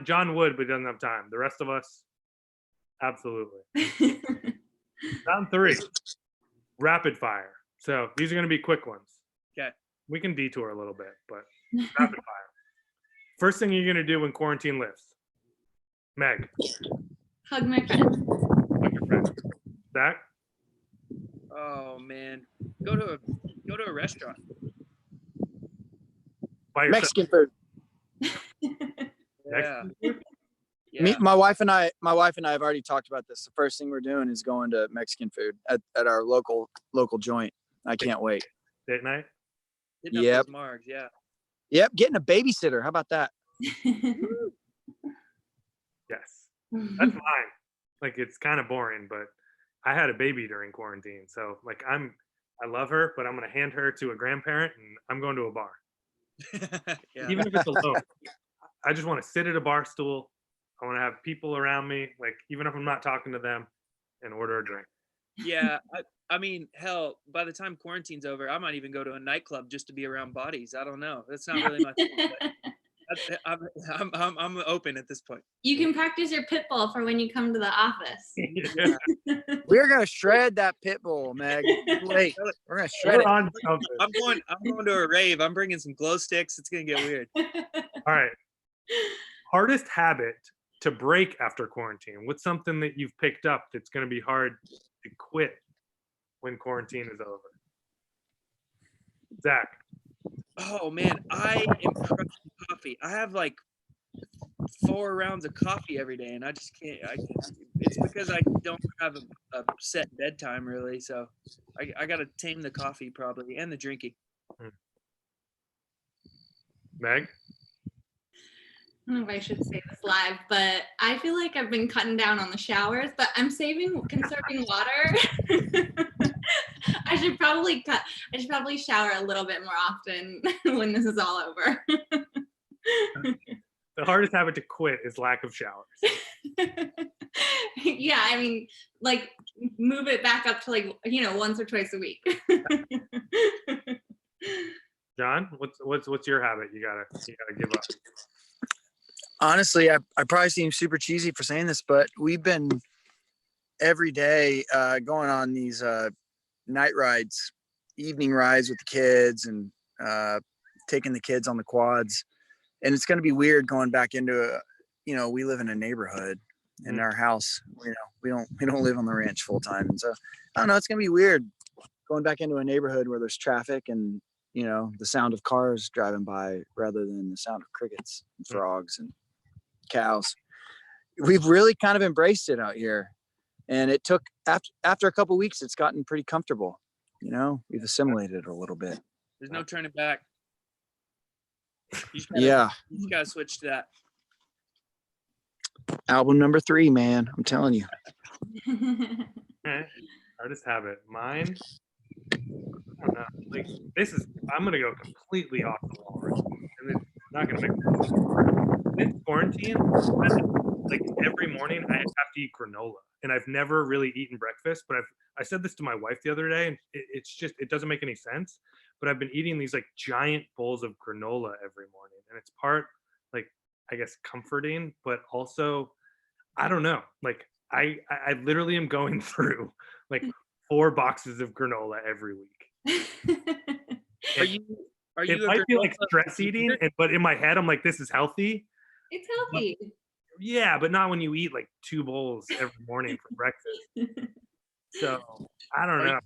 John would, but he doesn't have time. The rest of us, absolutely. Round 3, rapid fire. So these are going to be quick ones. Okay. We can detour a little bit, but rapid fire. First thing you're going to do when quarantine lifts. Meg. Hug my friend. Hug your friend. Zach. Oh man, go to a restaurant. Mexican food. Yeah. My wife and I have already talked about this. The first thing we're doing is going to Mexican food at our local joint. I can't wait. Date night? Yep. Margs, yeah. Yep. Getting a babysitter. How about that? Yes. That's mine. Like, it's kind of boring, but I had a baby during quarantine. So like, I love her, but I'm going to hand her to a grandparent, and I'm going to a bar. Yeah. Even if it's alone. I just want to sit at a bar stool. I want to have people around me, like, even if I'm not talking to them, and order a drink. Yeah, I mean, hell, by the time quarantine's over, I might even go to a nightclub just to be around bodies. I don't know. That's not really my thing. I'm open at this point. You can practice your pit bull for when you come to the office. Yeah. We're gonna shred that pit bull, Meg. Wait, we're gonna shred it. I'm going to a rave. I'm bringing some glow sticks. It's gonna get weird. All right. Hardest habit to break after quarantine. What's something that you've picked up that's going to be hard to quit when quarantine is over? Zach. Oh man, I am crushing coffee. I have like 4 rounds of coffee every day, and I just can't. It's because I don't have a set bedtime really, so I got to tame the coffee probably and the drinking. Meg? I don't know if I should say this live, but I feel like I've been cutting down on the showers, but I'm conserving water. I should probably shower a little bit more often when this is all over. The hardest habit to quit is lack of showers. Yeah, I mean, like move it back up to like, once or twice a week. John, what's your habit you gotta give up? Honestly, I probably seem super cheesy for saying this, but we've been every day going on these night rides, evening rides with the kids, and taking the kids on the quads. And it's going to be weird going back into we live in a neighborhood, in our house, we don't live on the ranch full time. And so I don't know, it's going to be weird going back into a neighborhood where there's traffic and, the sound of cars driving by rather than the sound of crickets and frogs and cows. We've really kind of embraced it out here. And it took, after a couple of weeks, it's gotten pretty comfortable. We've assimilated it a little bit. There's no turning back. You gotta switch to that. Album number 3, man. I'm telling you. Hardest habit. Mine, I don't know. Like I'm gonna go completely off the wall, and it's not gonna make sense. This quarantine, like every morning, I have to eat granola, and I've never really eaten breakfast. But I said this to my wife the other day, and it doesn't make any sense. But I've been eating these like giant bowls of granola every morning, and it's part like I guess comforting, but also I don't know. Like I literally am going through like 4 boxes of granola every week. Are you It might be like stress eating, but in my head I'm like, this is healthy. It's healthy. Yeah, but not when you eat like 2 bowls every morning for breakfast. So I don't know.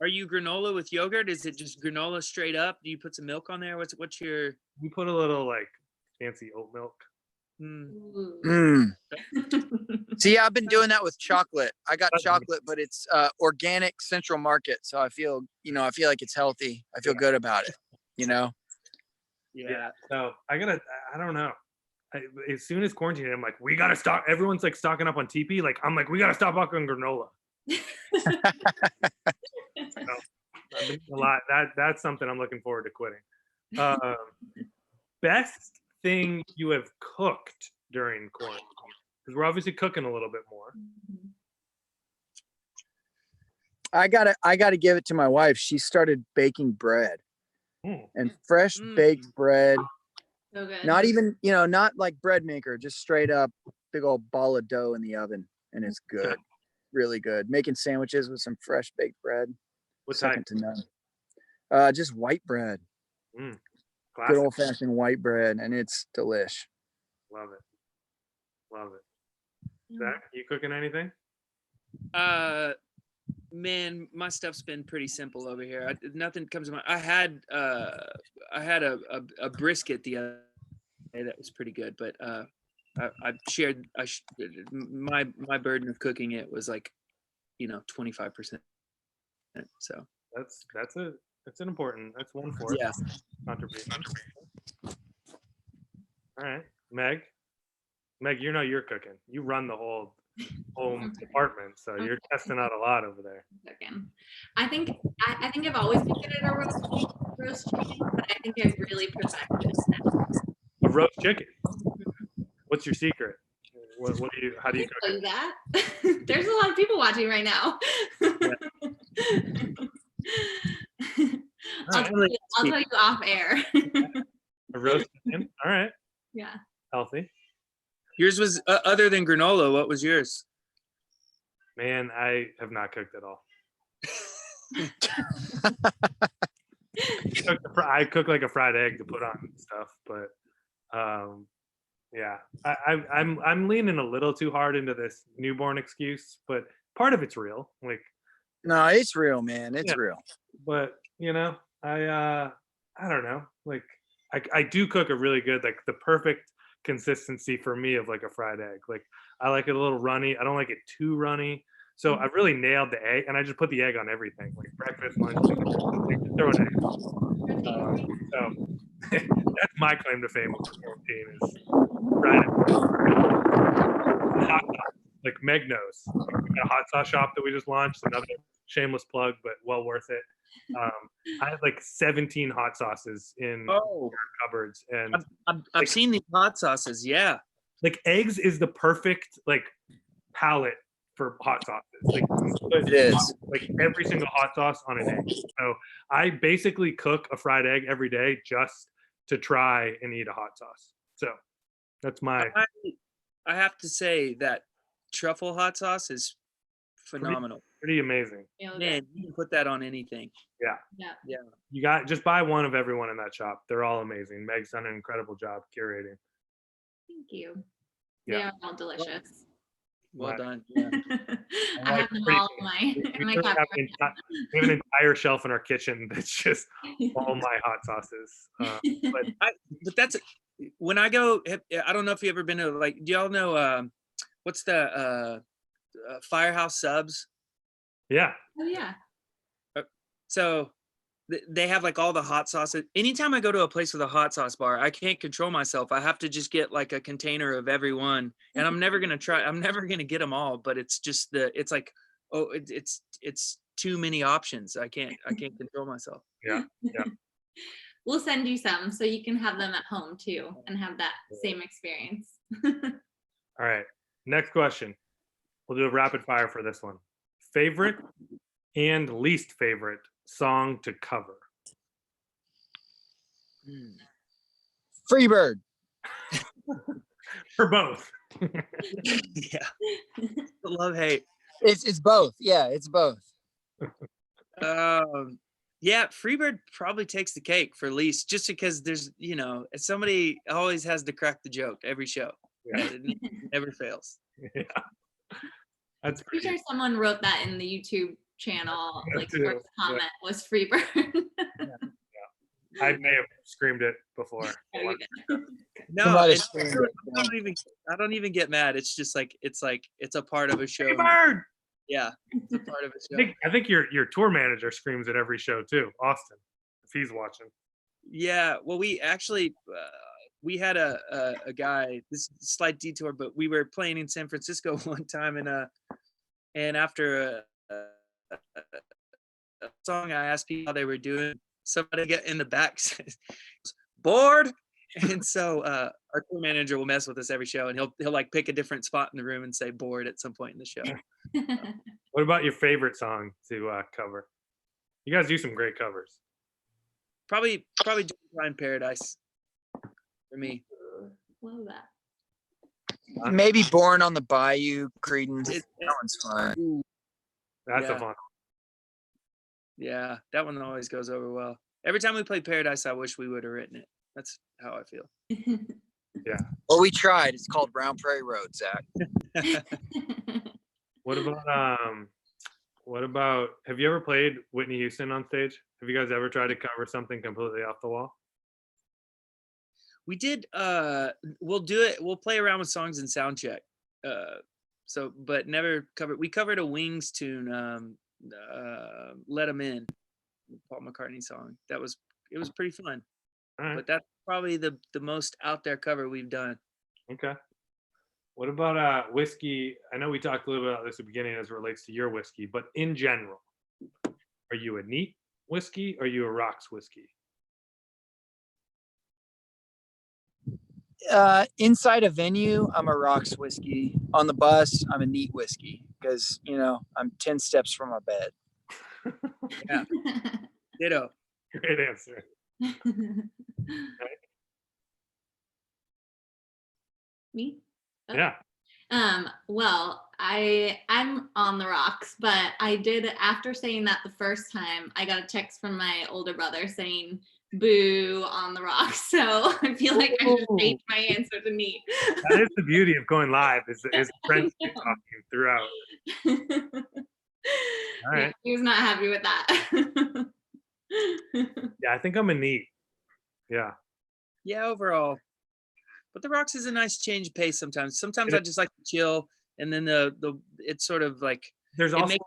Are you granola with yogurt? Is it just granola straight up? Do you put some milk on there? What's your? We put a little like fancy oat milk. See, I've been doing that with chocolate. I got chocolate, but it's organic Central Market, so I feel like it's healthy. I feel good about it. Yeah. So I don't know. As soon as quarantine, I'm like, we gotta stock. Everyone's like stocking up on TP. Like I'm like, we gotta stock up on granola. A lot. That's something I'm looking forward to quitting. Best thing you have cooked during quarantine? Because we're obviously cooking a little bit more. I gotta give it to my wife. She started baking bread, and fresh baked bread. So good. Not even, not like bread maker, just straight up big old ball of dough in the oven, and it's good, really good. Making sandwiches with some fresh baked bread. What Second type? to none. Just white bread. Good old fashioned white bread, and it's delish. Love it. Zach, you cooking anything? Man, my stuff's been pretty simple over here. Nothing comes to mind. I had a brisket the other day that was pretty good, but my burden of cooking it was like 25%. So that's an important. That's 1/4. Yeah. Contribution. All right, Meg, you're cooking. You run the whole home department, so you're testing out a lot over there. I think I've always been good at a roast chicken, but I think I've really perfected it now. A roast chicken. What's your secret? How do you cook it? That? There's a lot of people watching right now. I'll tell you off air. A roast chicken. All right. Yeah. Healthy. Yours was other than granola. What was yours? Man, I have not cooked at all. I cook like a fried egg to put on stuff, but yeah, I'm leaning a little too hard into this newborn excuse, but part of it's real. Like, no, it's real, man. It's real. But I don't know. Like I do cook a really good, like the perfect consistency for me of like a fried egg. Like I like it a little runny. I don't like it too runny. So I really nailed the egg, and I just put the egg on everything, like breakfast, lunch, dinner, just throw an egg. So that's my claim to fame with protein is fried egg. Hot sauce, like Meg knows. We got a hot sauce shop that we just launched. Another shameless plug, but well worth it. I have like 17 hot sauces in Oh, cupboards, and I've seen these hot sauces. Yeah. like eggs is the perfect like palette for hot sauces. Like It is. like every single hot sauce on an egg. So I basically cook a fried egg every day just to try and eat a hot sauce. So that's my I have to say that truffle hot sauce is phenomenal. pretty amazing. Man, you can put that on anything. Yeah. You got just buy one of everyone in that shop. They're all amazing. Meg's done an incredible job curating. Thank you. Yeah. They are all delicious. Well Right. done. Yeah. I have them all in my We my have cupboard. we have an entire shelf in our kitchen that's just all my hot sauces. But that's when I go. I don't know if you ever been to, like, do y'all know what's the Firehouse Subs? Yeah. Oh yeah. So they have like all the hot sauces. Anytime I go to a place with a hot sauce bar, I can't control myself. I have to just get like a container of every one, and I'm never gonna get them all. But it's just it's like, oh, it's too many options. I can't control myself. Yeah. We'll send you some so you can have them at home too and have that same experience. All right. Next question. We'll do a rapid fire for this one. Favorite and least favorite song to cover. Freebird. For both. Yeah. Love hate. It's both. Yeah, it's both. Yeah, Freebird probably takes the cake for least, just because there's, somebody always has to crack the joke every show. Yeah. It never fails. Yeah. That's Pretty pretty sure someone wrote that in the YouTube channel. Yeah, Like too. first comment was Freebird. I may have screamed it before. No, might have it's, screamed it. I don't even get mad. It's just like it's a part of a show. Hey, Bird! Yeah, it's a part of a I show. think your tour manager screams at every show too, Austin, if he's watching. Yeah, well, we actually we had a guy. This is a slight detour, but we were playing in San Francisco one time, and after a song, I asked people how they were doing. Somebody get in the back says, "Bored," and so our tour manager will mess with us every show, and he'll like pick a different spot in the room and say "bored" at some point in the show. What about your favorite song to cover? You guys do some great covers. Probably Blind Paradise for me. Love that. Maybe Born on the Bayou, Creedence. That one's fun. That's a Yeah. fun. Yeah, that one always goes over well. Every time we play Paradise, I wish we would have written it. That's how I feel. Well, we tried. It's called Brown Prairie Road, Zach. What about have you ever played Whitney Houston on stage? Have you guys ever tried to cover something completely off the wall? We did. We'll do it. We'll play around with songs in sound check. But never covered. We covered a Wings tune. Let 'Em In, Paul McCartney song. It was pretty fun. All right. But that's probably the most out there cover we've done. Okay. What about whiskey? I know we talked a little bit about this at the beginning as it relates to your whiskey, but in general, are you a neat whiskey or are you a rocks whiskey? Inside a venue, I'm a rocks whiskey. On the bus, I'm a neat whiskey because I'm 10 steps from my bed. Yeah. Ditto. Great answer. Me? Oh. Yeah. Well, I'm on the rocks, but I did, after saying that the first time, I got a text from my older brother saying boo on the rocks. So I feel like I should change my answer to neat. That is the beauty of going live is friends talking throughout. All right. Yeah, he was not happy with that. Yeah, I think I'm a neat. Yeah. Yeah, overall. But the rocks is a nice change of pace sometimes. Sometimes I just like to chill, and then the it's sort of like There's it also makes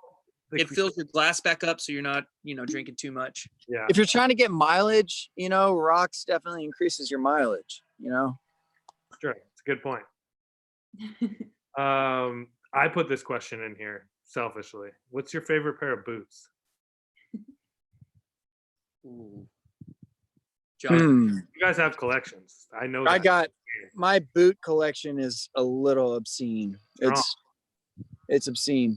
it fills your glass back up, so you're not drinking too much. yeah. If you're trying to get mileage, rocks definitely increases your mileage. Sure. It's a good point. I put this question in here selfishly. What's your favorite pair of boots? Ooh. John, You guys have collections. I know that. I got my boot collection is a little obscene. Strong. It's obscene.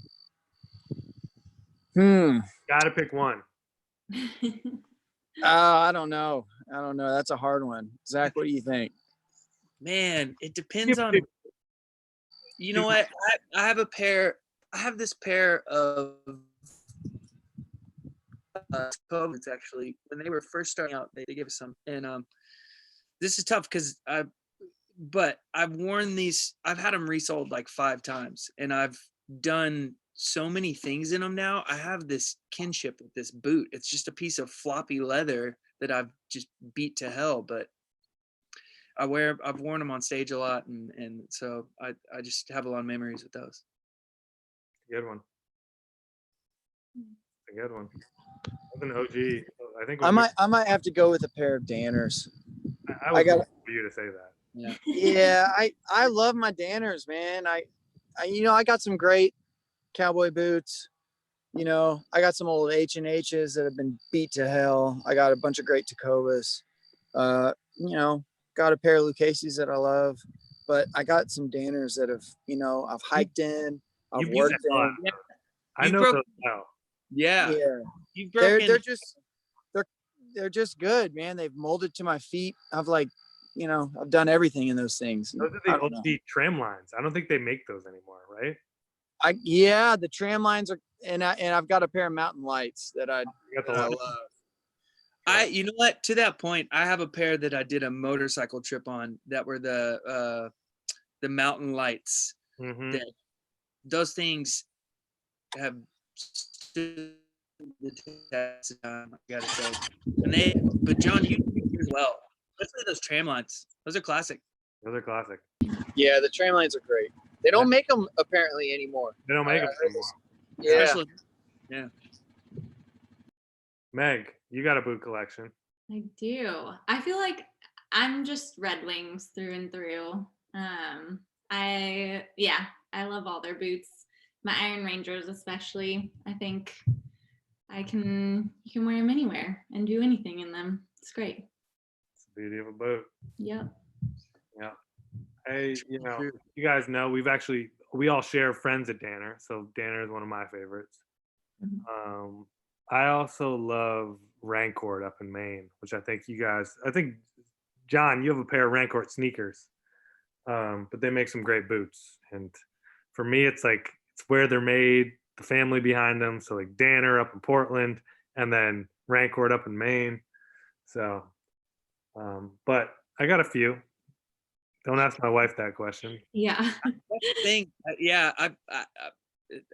Gotta pick one. I don't know. That's a hard one. Zach, what do you think? man, it depends on. You know what? I have a pair. I have this pair of Tacomans actually. When they were first starting out, they gave us some, and this is tough because but I've worn these. I've had them resold like 5 times, and I've done so many things in them now. I have this kinship with this boot. It's just a piece of floppy leather that I've just beat to hell, but I've worn them on stage a lot, and so I just have a lot of memories with those. Good one. A good one. That's an OG. I think I might have to go with a pair of Danners. I got for you to say that. Yeah. Yeah, I love my Danners, man. I got some great cowboy boots. I got some old H&H's that have been beat to hell. I got a bunch of great Tacovas. Got a pair of Lucchese's that I love, but I got some Danners that have, I've hiked in, I've worked in. Yeah. I know those now. Yeah. You've They're broken. they're just good, man. They've molded to my feet. I've I've done everything in those things. Those are the OG tram lines. I don't think they make those anymore, right? The tram lines are, and I've got a pair of Mountain Lights that I love. You know what? To that point, I have a pair that I did a motorcycle trip on that were the Mountain Lights. Mm-hmm. That those things have stood the test of time, I gotta say. But John, you do as well. Especially those tram lines. Those are classic. Those are classic. Yeah, the tram lines are great. They don't make them apparently anymore. They don't make them anymore. Yeah. Especially, yeah. Meg, you got a boot collection. I do. I feel like I'm just Red Wings through and through. I love all their boots. My Iron Rangers especially. I think you can wear them anywhere and do anything in them. It's great. It's the beauty of a boot. Yep. Yeah. Hey, you guys know we all share friends at Danner, so Danner is one of my favorites. Mm-hmm. I also love Rancourt up in Maine, which I think John, you have a pair of Rancourt sneakers, but they make some great boots. And for me, it's where they're made, the family behind them. So like Danner up in Portland, and then Rancourt up in Maine. So, but I got a few. Don't ask my wife that question. Yeah. That's the thing. Yeah, I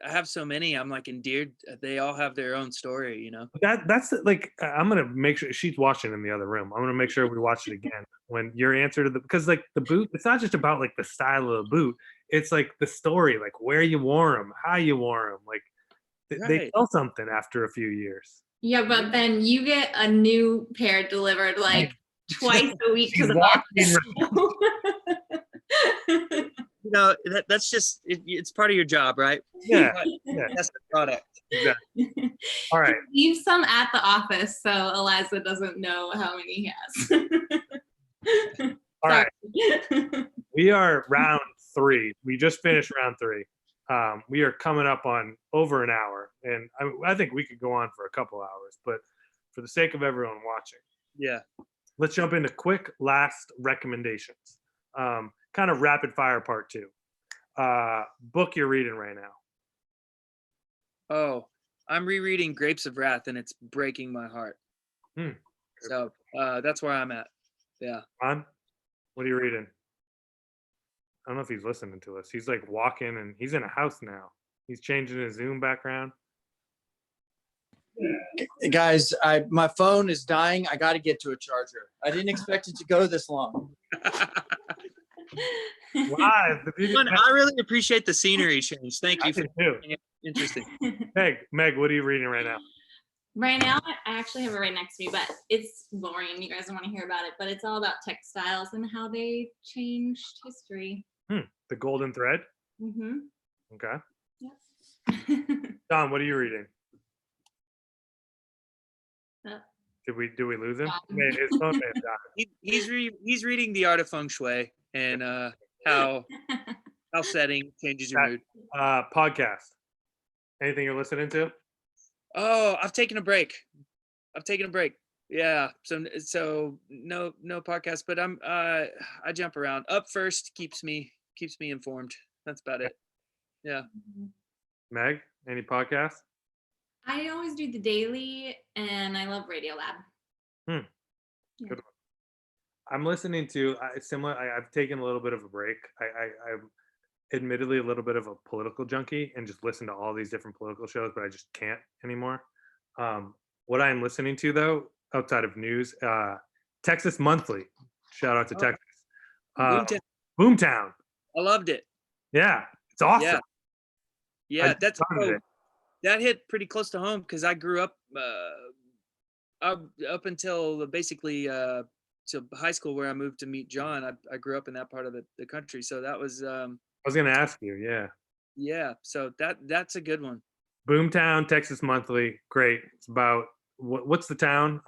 have so many. I'm like endeared. They all have their own story, That's like I'm gonna make sure she's watching in the other room. I'm gonna make sure we watch it again when your answer to because like the boot, it's not just about like the style of the boot. It's like the story, like where you wore them, how you wore them. Like they tell something after a few years. Yeah, but then you get a new pair delivered like twice a week to the office. That's just it's part of your job, right? Yeah. That's the product. Exactly. All right. Leave some at the office so Eliza doesn't know how many he has. All right. We are round 3. We just finished round 3. We are coming up on over an hour, and I think we could go on for a couple hours, but for the sake of everyone watching, let's jump into quick last recommendations. Kind of rapid fire part 2. Book you're reading right now. Oh, I'm rereading Grapes of Wrath, and it's breaking my heart. So that's where I'm at. Yeah. Ron, what are you reading? I don't know if he's listening to us. He's like walking, and he's in a house now. He's changing his Zoom background. Guys, my phone is dying. I got to get to a charger. I didn't expect it to go this long. Live. I really appreciate the scenery change. Thank I you for do too. making it interesting. Meg, what are you reading right now? Right now, I actually have it right next to me, but it's boring. You guys don't want to hear about it, but it's all about textiles and how they changed history. The Golden Thread. Mm-hmm. Okay. Yes. Don, what are you reading? Uh, Did we lose him? Yeah. His phone may have died. He's reading The Art of Feng Shui and how setting changes your mood. Podcast. Anything you're listening to? Oh, I've taken a break. Yeah. So no podcast, but I jump around. Up First keeps me informed. That's about it. Yeah. Meg, any podcasts? I always do the daily, and I love Radio Lab. Good one. I'm listening to similar. I've taken a little bit of a break. I'm admittedly a little bit of a political junkie and just listen to all these different political shows, but I just can't anymore. What I'm listening to though, outside of news, Texas Monthly. Shout out to Texas. Boomtown. Boomtown. I loved it. Yeah, it's awesome. Yeah, It. that hit pretty close to home because I grew up up until basically to high school where I moved to meet John. I grew up in that part of the country, so that was. I was gonna ask you, yeah. Yeah, so that's a good one. Boomtown, Texas Monthly, great. It's about what's the town?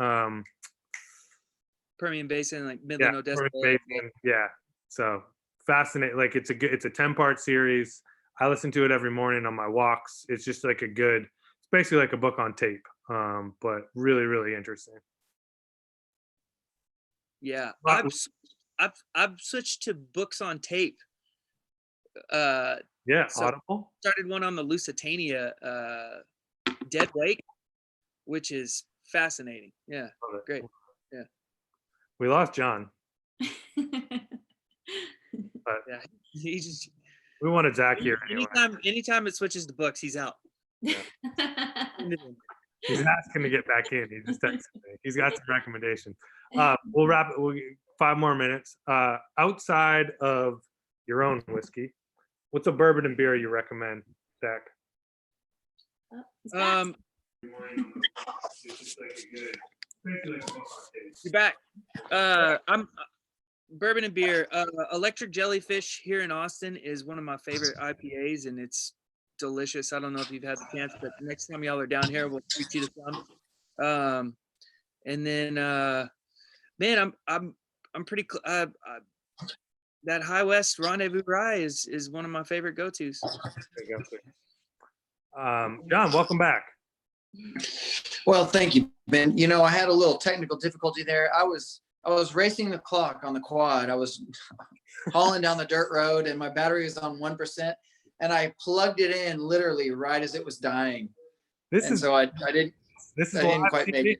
Permian Basin, like Midland, Odessa. Permian Basin, yeah. So fascinating. Like it's a 10-part series. I listen to it every morning on my walks. It's just like it's basically like a book on tape, but really, really interesting. Yeah, I've switched to books on tape. Yeah, so Audible. Started one on the Lusitania Dead Lake, which is fascinating. Yeah, great. Yeah, we lost John. But yeah, he just. We wanted Zach here. Anyway. Anytime it switches to books, he's out. Yeah. He's asking to get back in. He just texted me. He's got some recommendations. We'll wrap it. We'll get 5 more minutes. Outside of your own whiskey, what's a bourbon and beer you recommend, Zach? You're back. I'm bourbon and beer. Electric Jellyfish here in Austin is one of my favorite IPAs, and it's delicious. I don't know if you've had the chance, but next time y'all are down here, we'll treat you to some. And then, man, I'm pretty. That High West Rendezvous Rye is one of my favorite go-tos. John, welcome back. Well, thank you, Ben. You know, I had a little technical difficulty there. I was racing the clock on the quad. I was hauling down the dirt road and my battery was on 1%, and I plugged it in literally right as it was dying. So I didn't quite make it.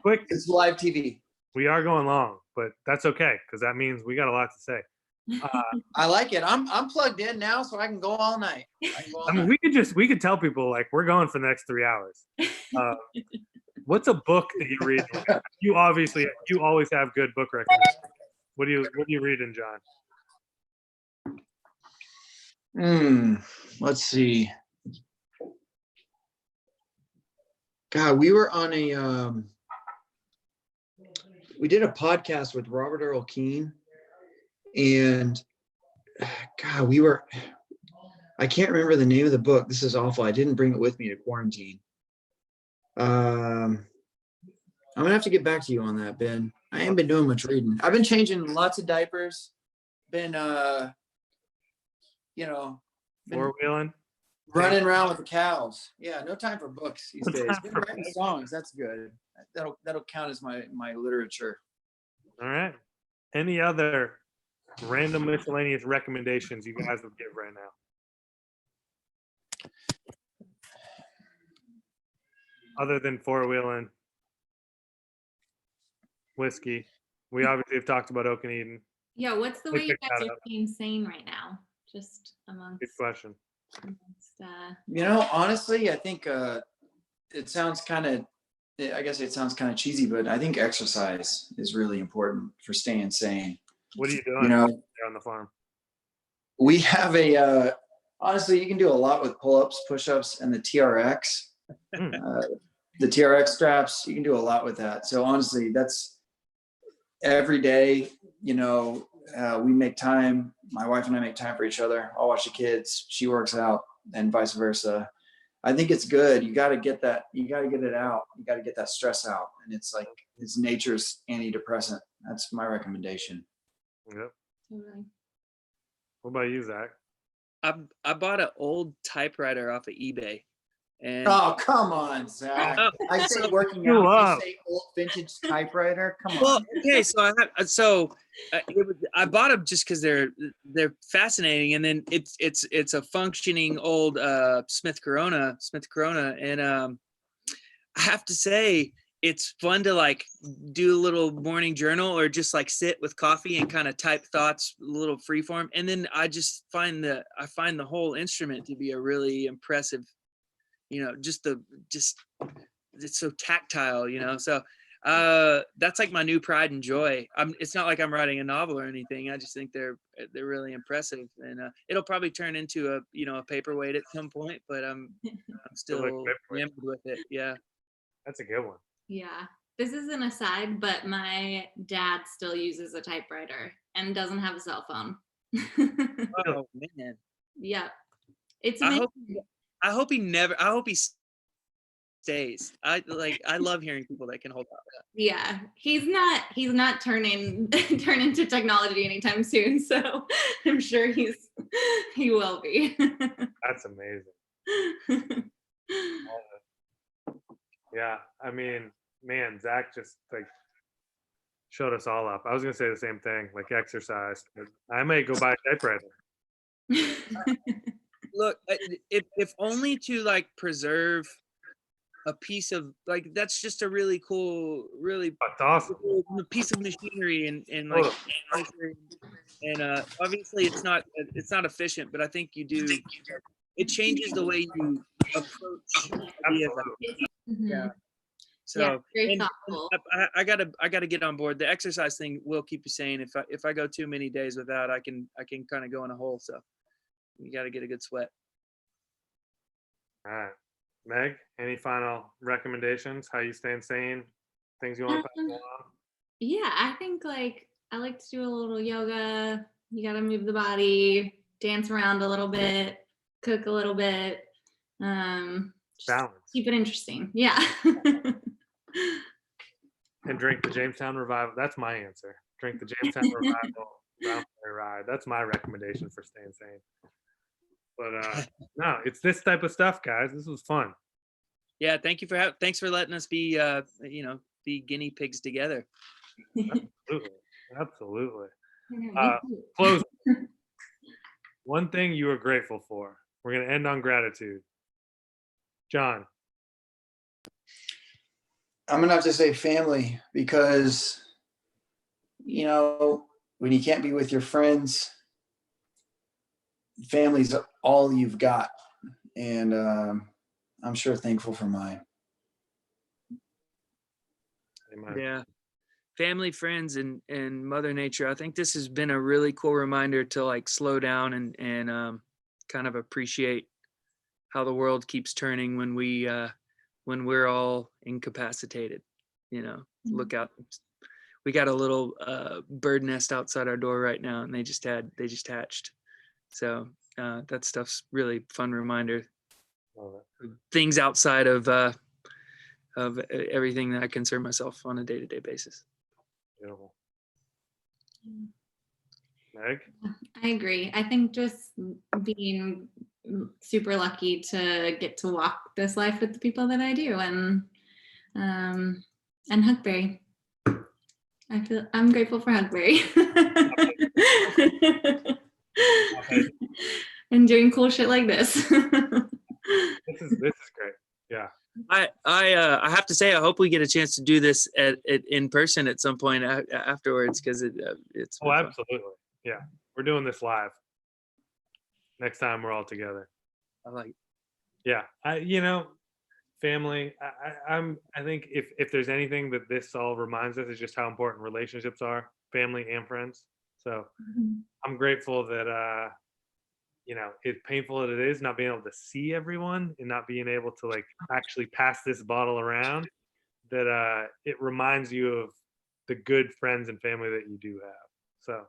Quick. It's live TV. We are going long, but that's okay because that means we got a lot to say. I like it. I'm plugged in now, so I can go all night. We could tell people like we're going for the next 3 hours. What's a book that you read? You always have good book recommendations. What are you reading, John? Let's see. God, we were on we did a podcast with Robert Earl Keen, and God, I can't remember the name of the book. This is awful. I didn't bring it with me to quarantine. I'm gonna have to get back to you on that, Ben. I ain't been doing much reading. I've been changing lots of diapers. Been Four-wheeling, running around with the cows. Yeah, no time for books these days. Been writing songs. That's good. That'll count as my literature. All right. Any other random miscellaneous recommendations you guys would give right now? Other than four-wheeling, whiskey. We obviously have talked about Oak and Eden. Yeah, what's the way you guys are staying sane right now? Just amongst. Good question. Honestly, I think it sounds kind of, I guess it sounds kind of cheesy, but I think exercise is really important for staying sane. What are you doing You know, there on the farm? we have honestly, you can do a lot with pull-ups, push-ups, and the TRX. The TRX straps, you can do a lot with that. So honestly, that's every day, we make time. My wife and I make time for each other. I'll watch the kids. She works out and vice versa. I think it's good. You got to get that. You got to get it out. You got to get that stress out. And it's like, it's nature's antidepressant. That's my recommendation. Yep. Totally. What about you, Zach? I bought an old typewriter off of eBay. And Oh, come on, Zach. Oh, I say so- working You out. up. You say old vintage typewriter. Come well, on. okay, so I bought them just because they're fascinating, and then it's a functioning old Smith Corona, and I have to say it's fun to like do a little morning journal or just like sit with coffee and kind of type thoughts, a little freeform, and then I just find the whole instrument to be a really impressive. Just it's so tactile, so that's like my new pride and joy. It's not like I'm writing a novel or anything. I just think they're really impressive, and it'll probably turn into a paperweight at some point, but I'm still enamored with it. Yeah, That's a good one. Yeah. This is an aside, but my dad still uses a typewriter and doesn't have a cell phone. oh man, Yeah. It's I amazing. hope he stays. I love hearing people that can hold out. Yeah. He's not turn into technology anytime soon. So I'm sure he will be. That's amazing. Yeah, I mean, man, Zach just like showed us all up. I was gonna say the same thing, like exercise. But I may go buy a typewriter. Look, if only to like preserve a piece of like that's just a really cool, really That's awesome. cool piece of machinery and like and obviously it's not efficient, but I think it changes the way you approach ideas. Yeah. So Yeah, very and thoughtful. I gotta get on board. The exercise thing will keep you sane. If I go too many days without, I can kind of go in a hole. So you got to get a good sweat. All right, Meg, any final recommendations? How you staying sane? Things you want to pass along? Yeah, I think like I like to do a little yoga. You got to move the body, dance around a little bit, cook a little bit. Just Balance. keep it interesting. Yeah. And drink the Jamestown Revival. That's my answer. Drink the Jamestown Revival Brown Berry Rye. That's my recommendation for staying sane. But no, it's this type of stuff, guys. This was fun. Yeah, thanks for letting us be be guinea pigs together. Absolutely. Me too. Close. One thing you are grateful for. We're gonna end on gratitude. John. I'm going to have to say family because, when you can't be with your friends, family's all you've got. And I'm sure thankful for mine. Amen. Yeah. Family, friends, and Mother Nature. I think this has been a really cool reminder to like slow down and kind of appreciate how the world keeps turning when we're all incapacitated. Look out. We got a little bird nest outside our door right now, and they just hatched. So that stuff's really fun reminder. Love it. Things outside of everything that I concern myself on a day-to-day basis. Beautiful. Meg? I agree. I think just being super lucky to get to walk this life with the people that I do, and Huckberry. I'm grateful for Huckberry. And doing cool shit like this. This is great. Yeah. I have to say, I hope we get a chance to do this in person at some point afterwards, because it's Oh, absolutely. Yeah. We're doing this live. Next time we're all together. I like it. Yeah. family. I think if there's anything that this all reminds us is just how important relationships are, family and friends. So I'm grateful that as painful as it is not being able to see everyone and not being able to like actually pass this bottle around, that it reminds you of the good friends and family that you do have. So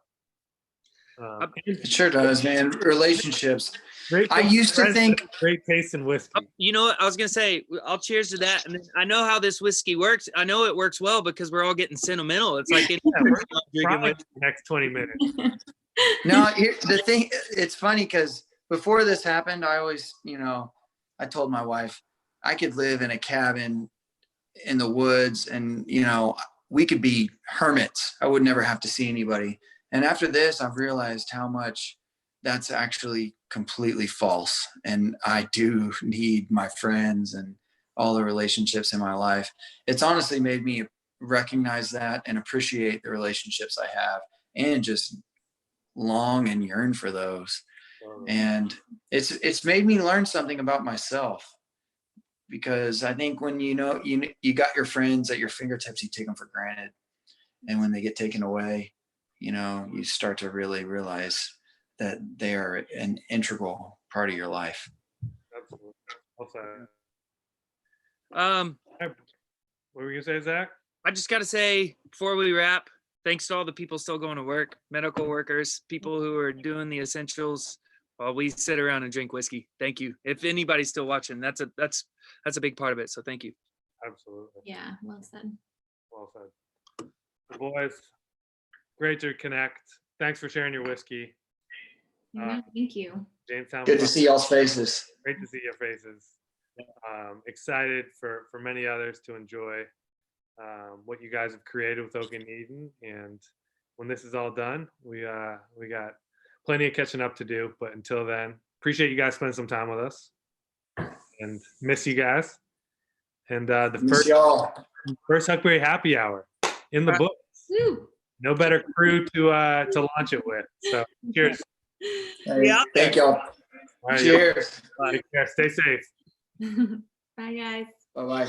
It sure does, man. Relationships. great I used to friends think with great taste in whiskey. You know what? I was gonna say, I'll cheers to that. And then I know how this whiskey works. I know it works well because we're all getting sentimental. It's like We're drinking probably with. the next 20 minutes. no, the thing, it's funny because before this happened, I always, I told my wife I could live in a cabin in the woods and, we could be hermits. I would never have to see anybody. And after this, I've realized how much that's actually completely false. And I do need my friends and all the relationships in my life. It's honestly made me recognize that and appreciate the relationships I have and just long and yearn for those. And it's made me learn something about myself, because I think when you got your friends at your fingertips, you take them for granted. And when they get taken away, you start to really realize that they are an integral part of your life. Absolutely. Also, Um, what were you gonna say, Zach? I just gotta say before we wrap, thanks to all the people still going to work, medical workers, people who are doing the essentials while we sit around and drink whiskey. Thank you. If anybody's still watching, that's a big part of it. So thank you. Absolutely. Yeah, well said. Well said. Well, boys, great to connect. Thanks for sharing your whiskey. Yeah, thank you. Jamestown. Good to see y'all's faces. Great to see your faces. Excited for many others to enjoy what you guys have created with Oak and Eden. And when this is all done, we got plenty of catching up to do. But until then, appreciate you guys spending some time with us, and miss you guys. And the Miss y'all. first Huckberry happy hour in the books. Woo. No better crew to launch it with. So cheers. Hey, thank y'all. All right, Cheers. take care. Stay safe. Bye, guys. Bye-bye.